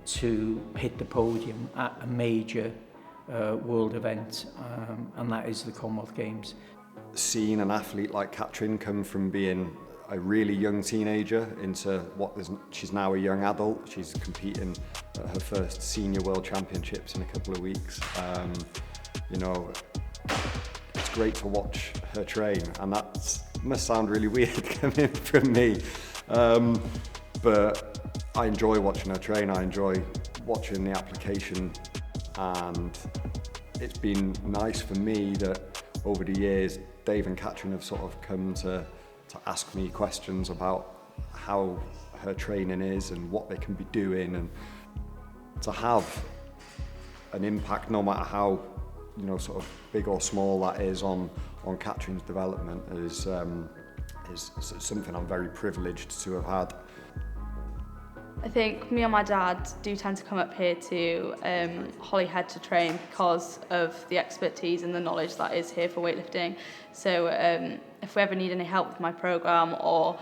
to hit the podium at a major world event, and that is the Commonwealth Games. Seeing an athlete like Catrin come from being a really young teenager into she's now a young adult. She's competing at her first senior world championships in a couple of weeks. You know, it's great to watch her train, and that must sound really weird coming from me. But I enjoy watching her train. I enjoy watching the application, and it's been nice for me that over the years Dave and Catrin have sort of come to ask me questions about how her training is and what they can be doing, and to have an impact, no matter how, you know, sort of big or small that is on Catrin's development is something I'm very privileged to have had. I think me and my dad do tend to come up here to Holyhead to train because of the expertise and the knowledge that is here for weightlifting. So if we ever need any help with my programme, or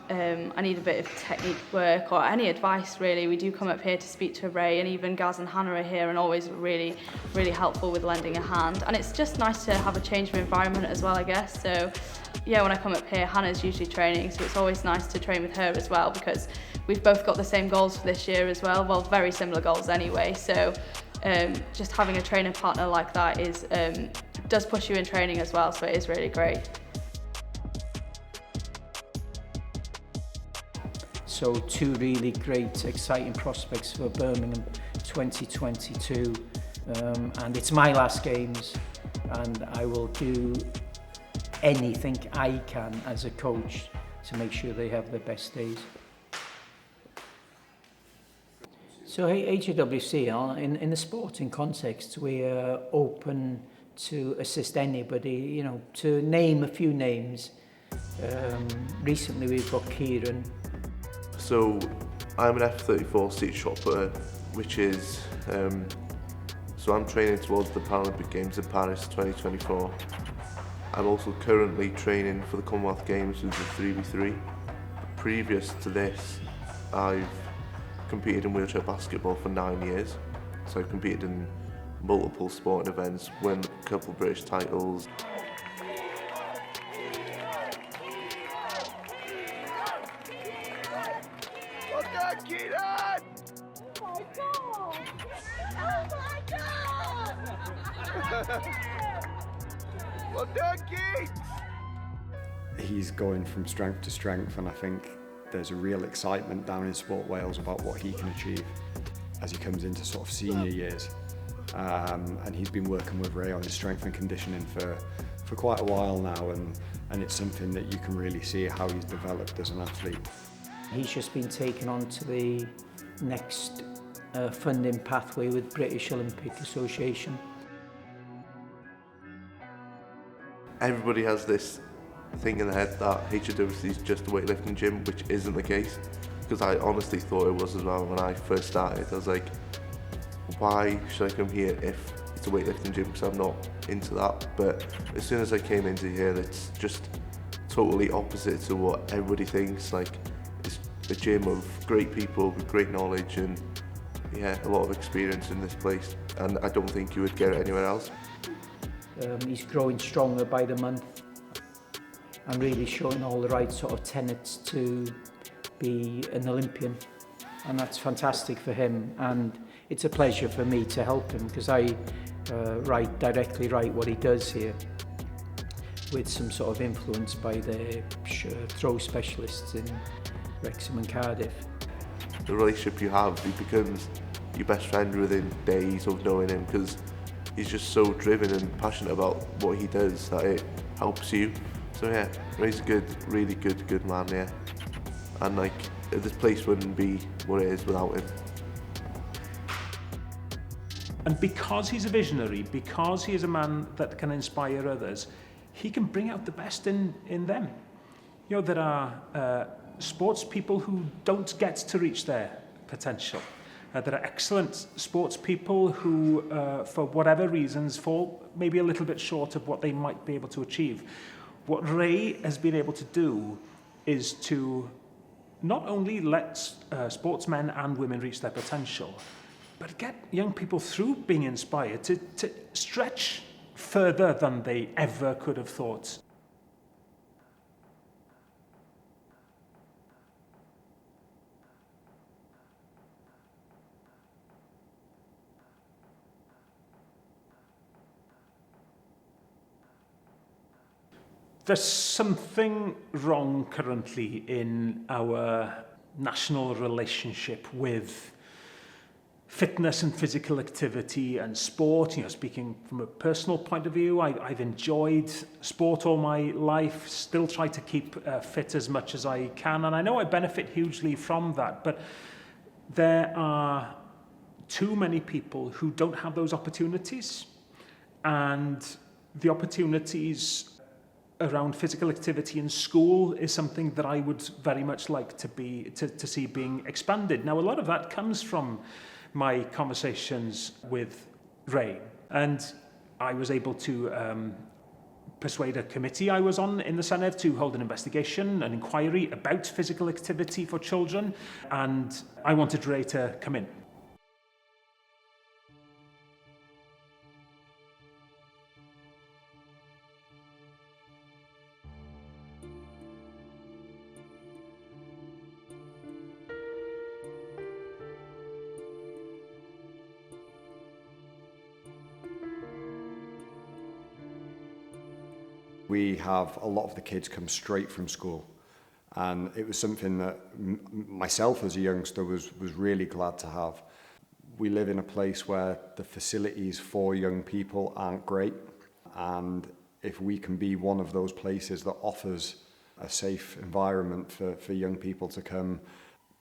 I need a bit of technique work or any advice really, we do come up here to speak to Ray, and even Gaz and Hannah are here and always really, really helpful with lending a hand. And it's just nice to have a change of environment as well, I guess. So yeah, when I come up here, Hannah's usually training, so it's always nice to train with her as well, because we've both got the same goals for this year as well. Well, very similar goals anyway. So just having a trainer partner like that does push you in training as well, so it is really great. So 2 really great, exciting prospects for Birmingham 2022. And it's my last games, and I will do anything I can as a coach to make sure they have their best days. So HAWFC, in the sporting context, we are open to assist anybody, you know, to name a few names. Recently we've got Kieran. So I'm an F34 seat shotputter, which is, so I'm training towards the Paralympic Games in Paris 2024. I'm also currently training for the Commonwealth Games with the 3v3. Previous to this, I've competed in wheelchair basketball for 9 years. So I've competed in multiple sporting events, won a couple of British titles. Well done, Kieran! Oh my God! Well done, Keith! He's going from strength to strength, and I think there's a real excitement down in Sport Wales about what he can achieve as he comes into sort of senior years. And he's been working with Ray on his strength and conditioning for quite a while now, and it's something that you can really see how he's developed as an athlete. He's just been taken on to the next funding pathway with British Olympic Association. Everybody has this thing in their head that HAWFC is just a weightlifting gym, which isn't the case, because I honestly thought it was as well when I first started. I was like, why should I come here if it's a weightlifting gym, because I'm not into that. But as soon as I came into here, it's just totally opposite to what everybody thinks. Like, it's a gym of great people with great knowledge and yeah, a lot of experience in this place, and I don't think you would get it anywhere else. He's growing stronger by the month and really showing all the right sort of tenets to be an Olympian, and that's fantastic for him, and it's a pleasure for me to help him, because I directly write what he does here with some sort of influence by the throw specialists in Wrexham and Cardiff. The relationship you have, he becomes your best friend within days of knowing him, because he's just so driven and passionate about what he does that it helps you. So yeah, Ray's a good, really good man, yeah. And like, this place wouldn't be what it is without him. And because he's a visionary, because he is a man that can inspire others, he can bring out the best in them. You know, there are sports people who don't get to reach their potential. There are excellent sports people who, for whatever reasons, fall maybe a little bit short of what they might be able to achieve. What Ray has been able to do is to not only let sportsmen and women reach their potential, but get young people through being inspired to stretch further than they ever could have thought. There's something wrong currently in our national relationship with fitness and physical activity and sport. You know, speaking from a personal point of view, I've enjoyed sport all my life, still try to keep fit as much as I can, and I know I benefit hugely from that, but there are too many people who don't have those opportunities, and the opportunities around physical activity in school is something that I would very much like to see being expanded. Now, a lot of that comes from my conversations with Ray, and I was able to persuade a committee I was on in the Senedd to hold an investigation, an inquiry about physical activity for children, and I wanted Ray to come in. We have a lot of the kids come straight from school, and it was something that myself as a youngster was really glad to have. We live in a place where the facilities for young people aren't great, and if we can be one of those places that offers a safe environment for young people to come,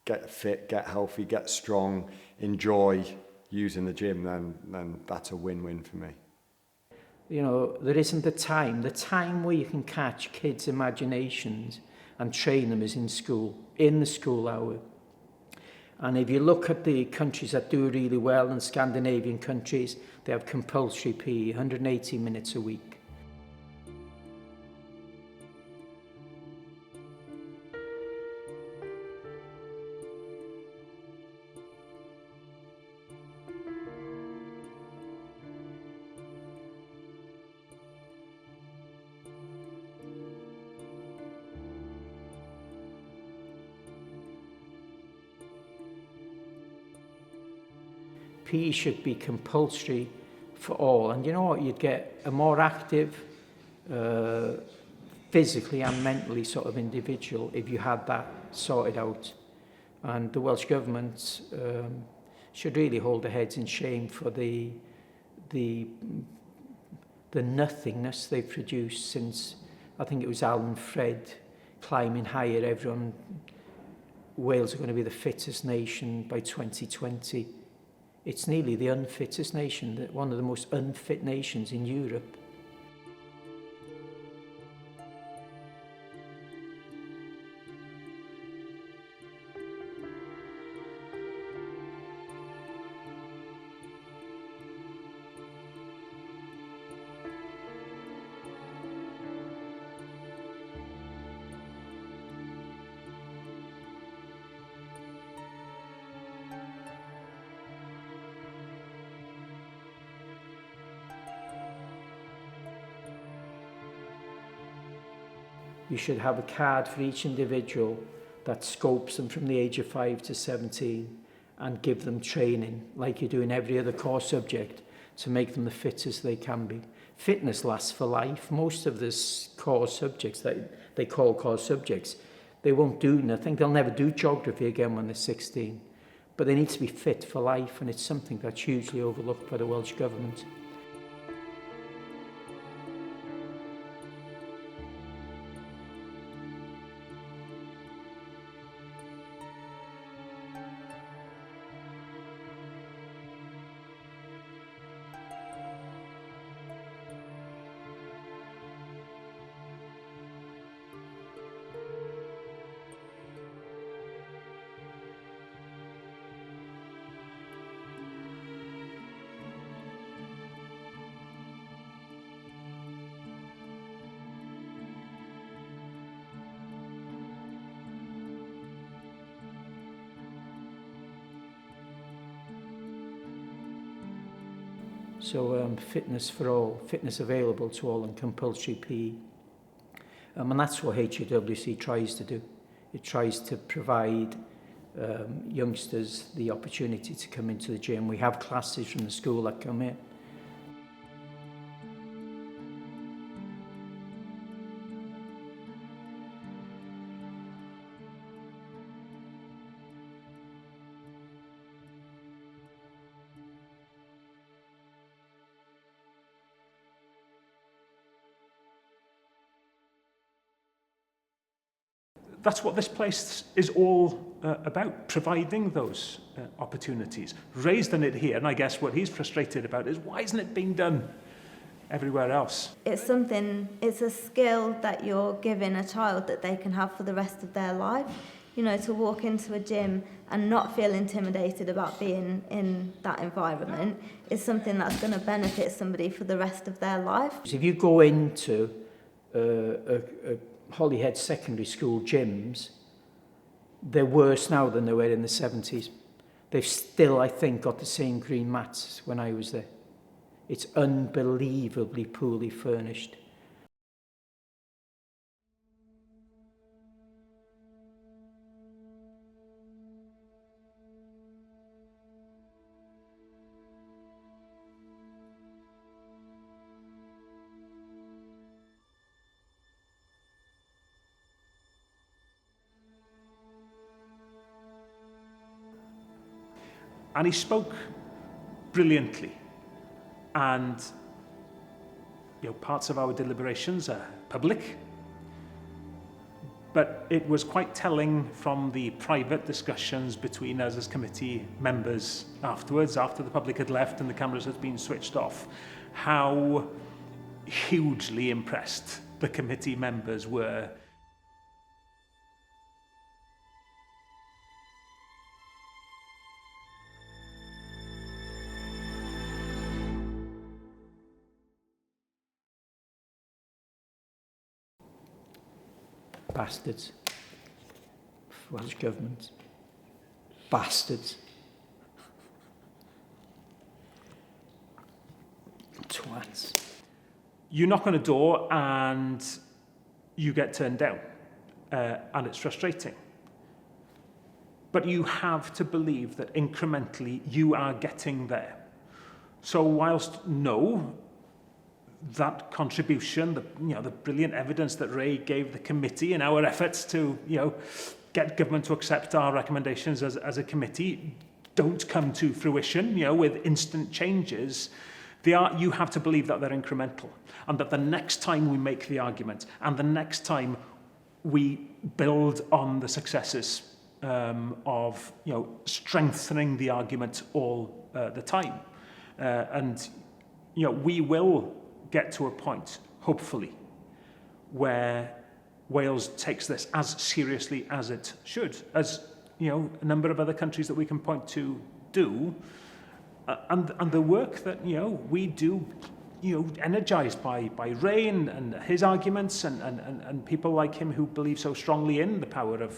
get fit, get healthy, get strong, enjoy using the gym, then that's a win-win for me. You know, there isn't the time where you can catch kids' imaginations and train them is in school, in the school hour. And if you look at the countries that do really well, in Scandinavian countries, they have compulsory PE, 180 minutes a week. PE should be compulsory for all, and you know what, you'd get a more active physically and mentally sort of individual if you had that sorted out. And the Welsh Government should really hold their heads in shame for the nothingness they've produced since, I think it was Alan Fred climbing higher, everyone, Wales are going to be the fittest nation by 2020. It's nearly the unfittest nation, one of the most unfit nations in Europe. You should have a card for each individual that scopes them from the age of 5 to 17 and give them training like you do in every other core subject to make them the fittest they can be. Fitness lasts for life. Most of the core subjects that they call core subjects, they won't do nothing. They'll never do geography again when they're 16. But they need to be fit for life, and it's something that's hugely overlooked by the Welsh Government. So fitness for all, fitness available to all and compulsory PE. And that's what HAWC tries to do. It tries to provide youngsters the opportunity to come into the gym. We have classes from the school that come in. That's what this place is all about, providing those opportunities. Ray's done it here, and I guess what he's frustrated about is why isn't it being done everywhere else? It's a skill that you're giving a child that they can have for the rest of their life. You know, to walk into a gym and not feel intimidated about being in that environment is something that's going to benefit somebody for the rest of their life. If you go into a Holyhead secondary school gyms, they're worse now than they were in the 70s. They've still, I think, got the same green mats when I was there. It's unbelievably poorly furnished. And he spoke brilliantly. And parts of our deliberations are public. But it was quite telling from the private discussions between us as committee members afterwards, after the public had left and the cameras had been switched off, how hugely impressed the committee members were. Bastards. Welsh government. Bastards. Twats. You knock on a door and you get turned down, and it's frustrating. But you have to believe that incrementally you are getting there. So whilst that contribution, the brilliant evidence that Ray gave the committee in our efforts to, get government to accept our recommendations as a committee, don't come to fruition, with instant changes. You have to believe that they're incremental, and that the next time we make the argument, and the next time we build on the successes of, strengthening the argument all the time, and we will get to a point, hopefully, where Wales takes this as seriously as it should, as a number of other countries that we can point to do, and the work that we do, energized by Ray and his arguments and people like him who believe so strongly in the power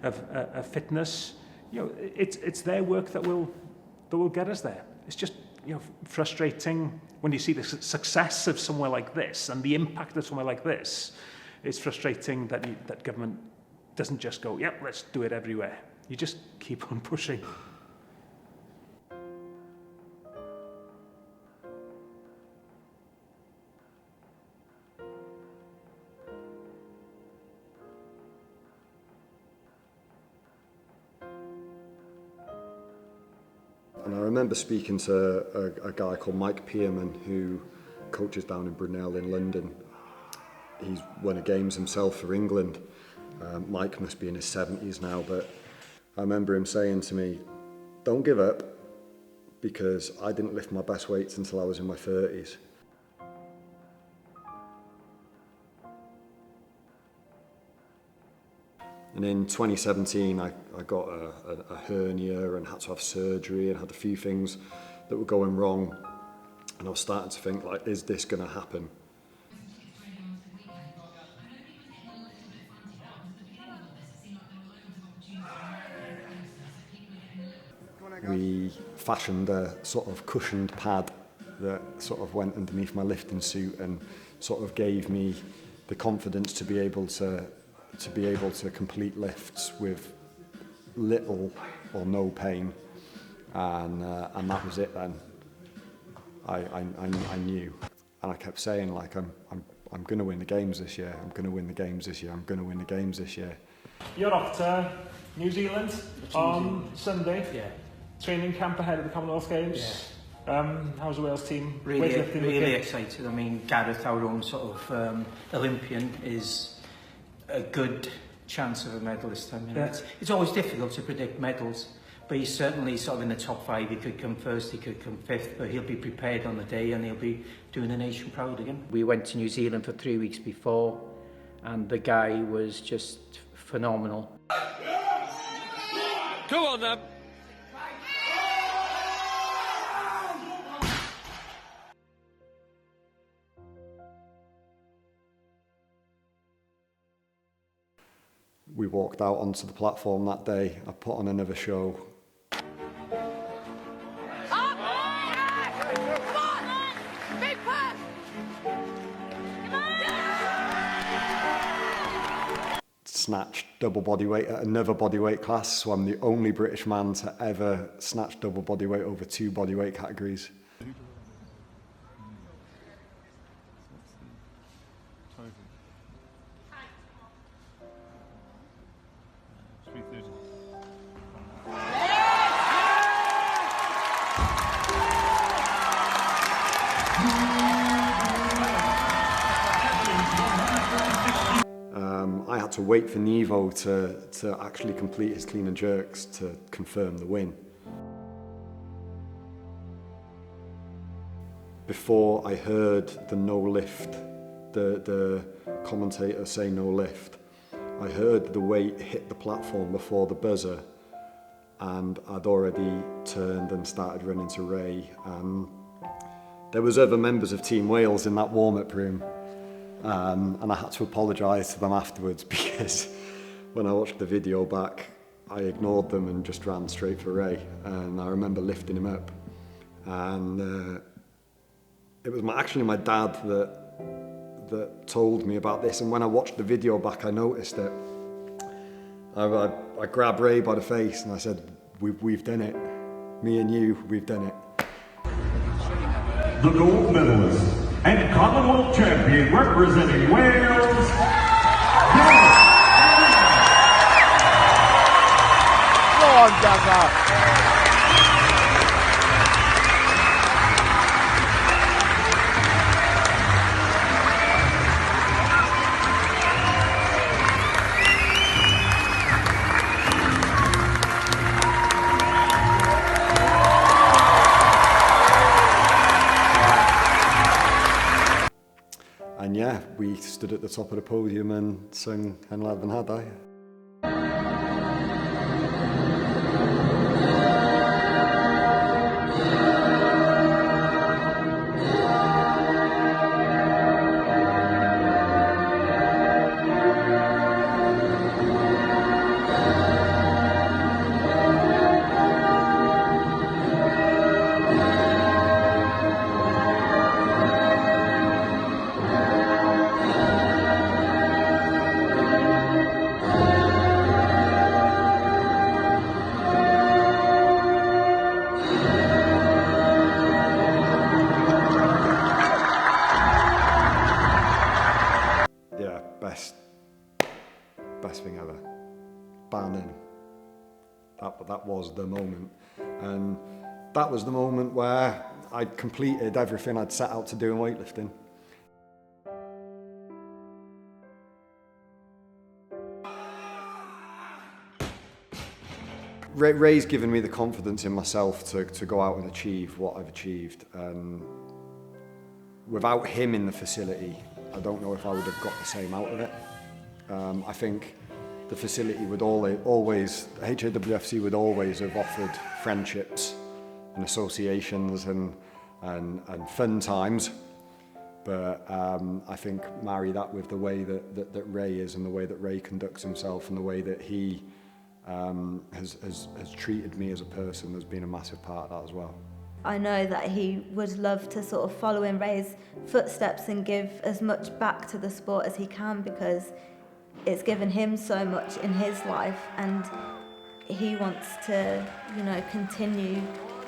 of fitness. It's their work that will get us there. It's just frustrating when you see the success of somewhere like this and the impact of somewhere like this. It's frustrating that government doesn't just go, yep, let's do it everywhere. You just keep on pushing. And I remember speaking to a guy called Mike Pearman, who coaches down in Brunel in London. He's won a games himself for England. Mike must be in his 70s now, but I remember him saying to me, don't give up, because I didn't lift my best weights until I was in my 30s. And in 2017, I got a hernia and had to have surgery and had a few things that were going wrong. And I was starting to think, is this going to happen? We fashioned a sort of cushioned pad that sort of went underneath my lifting suit and sort of gave me the confidence to be able to complete lifts with little or no pain, and that was it then. I knew, and I kept saying, like, I'm going to win the games this year, I'm going to win the games this year, I'm going to win the games this year. You're off to New Zealand on Sunday. Yeah. Training camp ahead of the Commonwealth Games. Yeah. How's the Wales team? Really excited. I mean, Gareth, our own sort of Olympian, is a good chance of a medalist. I mean, it's always difficult to predict medals, but he's certainly sort of in the top 5. He could come first, he could come 5th, but he'll be prepared on the day and he'll be doing the nation proud again. We went to New Zealand for 3 weeks before, and the guy was just phenomenal. Come on then. We walked out onto the platform that day. I put on another show. Snatched double bodyweight at another bodyweight class, so I'm the only British man to ever snatch double bodyweight over 2 bodyweight categories. I had to wait for Nevo to actually complete his clean and jerks to confirm the win. Before I heard the no lift, the commentator say no lift, I heard the weight hit the platform before the buzzer, and I'd already turned and started running to Ray. There was other members of Team Wales in that warm-up room. And I had to apologise to them afterwards, because when I watched the video back, I ignored them and just ran straight for Ray. And I remember lifting him up. And it was actually my dad that told me about this. And when I watched the video back, I noticed it. I grabbed Ray by the face and I said, we've done it. Me and you, we've done it. The gold medalist and Commonwealth champion representing Wales, Gareth. Go on, Gaza. And yeah, we stood at the top of the podium and sung Hen Lad Van Had I. Best thing ever, banning. That was the moment, and that was the moment where I'd completed everything I'd set out to do in weightlifting. Ray's given me the confidence in myself to go out and achieve what I've achieved, and without him in the facility, I don't know if I would have got the same out of it. I think the facility would always, HAWFC would always have offered friendships and associations and fun times, but I think marry that with the way that Ray is and the way that Ray conducts himself and the way that he has treated me as a person has been a massive part of that as well. I know that he would love to sort of follow in Ray's footsteps and give as much back to the sport as he can, because it's given him so much in his life, and he wants to, you know, continue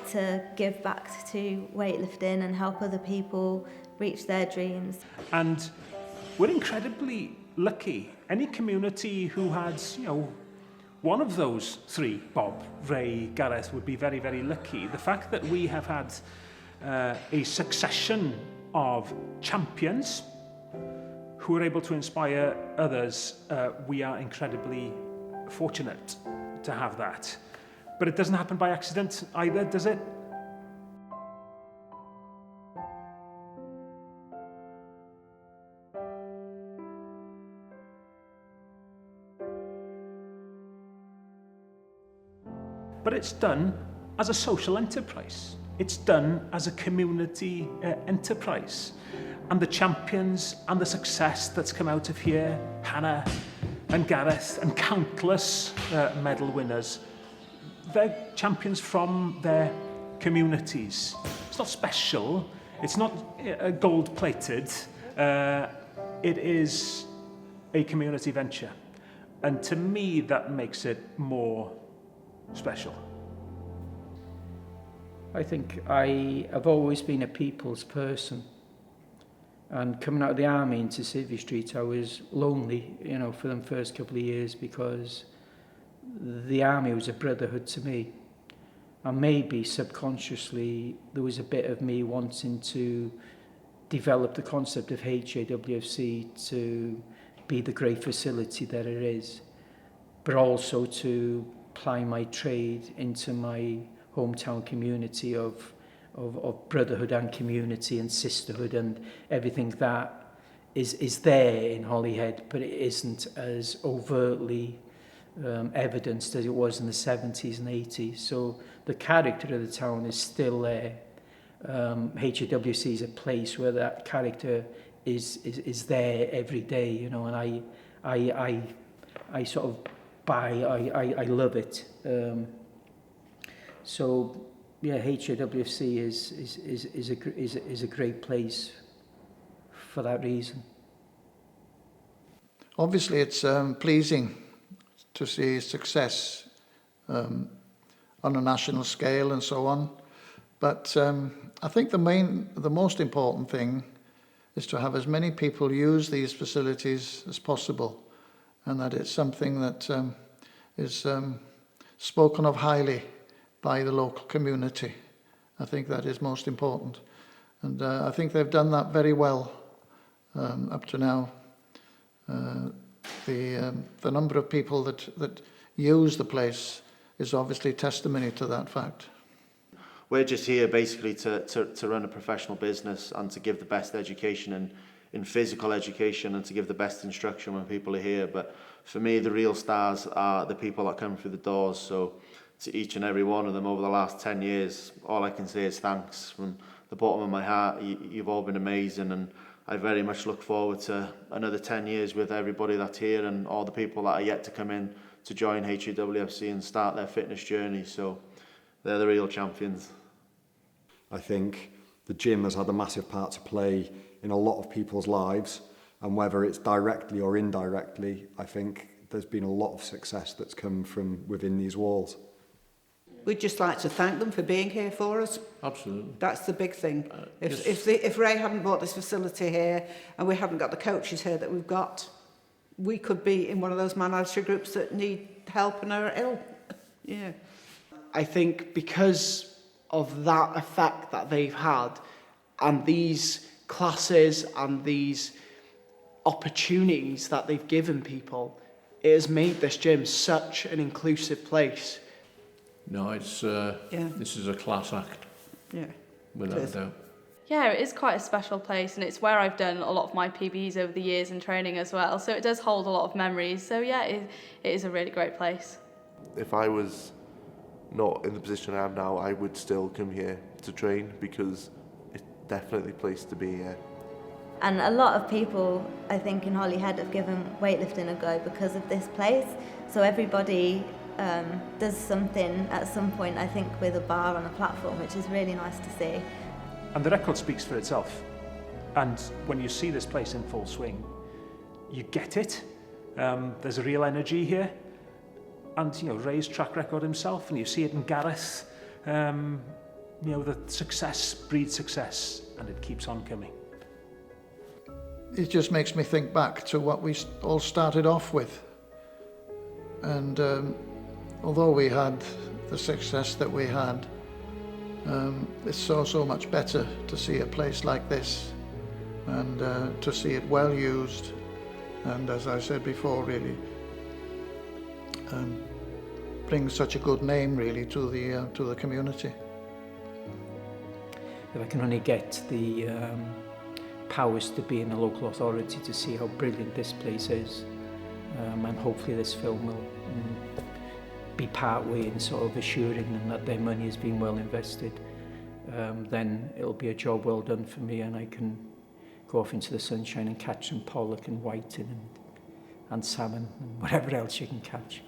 to give back to weightlifting and help other people reach their dreams. And we're incredibly lucky. Any community who had, you know, one of those three, Bob, Ray, Gareth, would be very, very lucky. The fact that we have had a succession of champions who are able to inspire others, we are incredibly fortunate to have that. But it doesn't happen by accident either, does it? But it's done as a social enterprise. It's done as a community enterprise. And the champions and the success that's come out of here, Hannah and Gareth and countless medal winners, they're champions from their communities. It's not special, it's not gold-plated, it is a community venture. And to me, that makes it more special. I think I have always been a people's person. And coming out of the army into Civvy Street, I was lonely, you know, for them first couple of years, because the army was a brotherhood to me. And maybe subconsciously there was a bit of me wanting to develop the concept of HAWFC to be the great facility that it is, but also to apply my trade into my hometown community of brotherhood and community and sisterhood and everything that is there in Holyhead, but it isn't as overtly evidenced as it was in the 70s and 80s. So the character of the town is still there. HAWC is a place where that character is there every day, you know, and I sort of I love it. So yeah, HAWFC is a great place for that reason. Obviously, it's pleasing to see success on a national scale and so on. But I think the most important thing is to have as many people use these facilities as possible, and that it's something that is spoken of highly by the local community. I think that is most important. And I think they've done that very well up to now. The number of people that use the place is obviously testimony to that fact. We're just here basically to run a professional business and to give the best education in physical education and to give the best instruction when people are here. But for me, the real stars are the people that come through the doors. So to each and every one of them over the last 10 years, all I can say is thanks from the bottom of my heart. You've all been amazing, and I very much look forward to another 10 years with everybody that's here and all the people that are yet to come in to join HAWFC and start their fitness journey. So they're the real champions. I think the gym has had a massive part to play in a lot of people's lives, and whether it's directly or indirectly, I think there's been a lot of success that's come from within these walls. We'd just like to thank them for being here for us. Absolutely. That's the big thing. If Ray hadn't bought this facility here and we hadn't got the coaches here that we've got, we could be in one of those manager groups that need help and are ill. Yeah. I think because of that effect that they've had and these classes and these opportunities that they've given people, it has made this gym such an inclusive place. No, it's this is a class act. Yeah. Without a doubt. Yeah, it is quite a special place, and it's where I've done a lot of my PBs over the years and training as well. So it does hold a lot of memories. So yeah, it is a really great place. If I was not in the position I am now, I would still come here to train because it's definitely a place to be here. And a lot of people, I think, in Holyhead have given weightlifting a go because of this place. So everybody does something at some point, I think, with a bar on a platform, which is really nice to see. And the record speaks for itself. And when you see this place in full swing, you get it. There's a real energy here. And, you know, Ray's track record himself, and you see it in Gareth. You know, the success breeds success, and it keeps on coming. It just makes me think back to what we all started off with. And although we had the success that we had, it's so much better to see a place like this and to see it well used. And as I said before, really brings such a good name really to the community. If I can only get the powers to be in the local authority to see how brilliant this place is, and hopefully this film will be part way in sort of assuring them that their money has been well invested, then it'll be a job well done for me, and I can go off into the sunshine and catch some pollock and whiting and salmon and whatever else you can catch.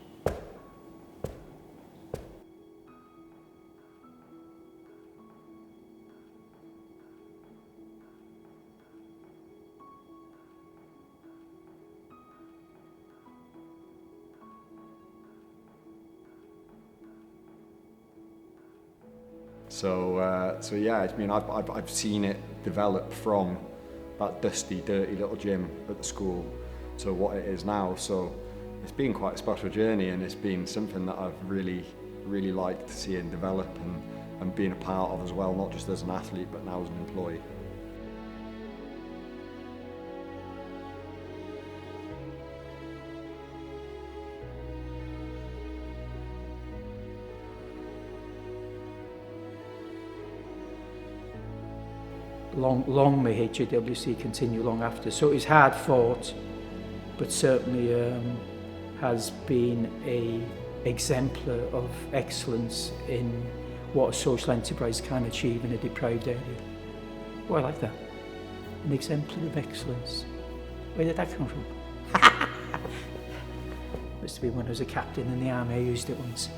So yeah, I mean, I've seen it develop from that dusty, dirty little gym at the school to what it is now. So it's been quite a special journey, and it's been something that I've really liked seeing develop and being a part of as well, not just as an athlete, but now as an employee. Long may HAWC continue long after. So it's hard fought, but certainly has been a exemplar of excellence in what a social enterprise can achieve in a deprived area. Oh, I like that. An exemplar of excellence. Where did that come from? Must have been when I was a captain in the army. I used it once.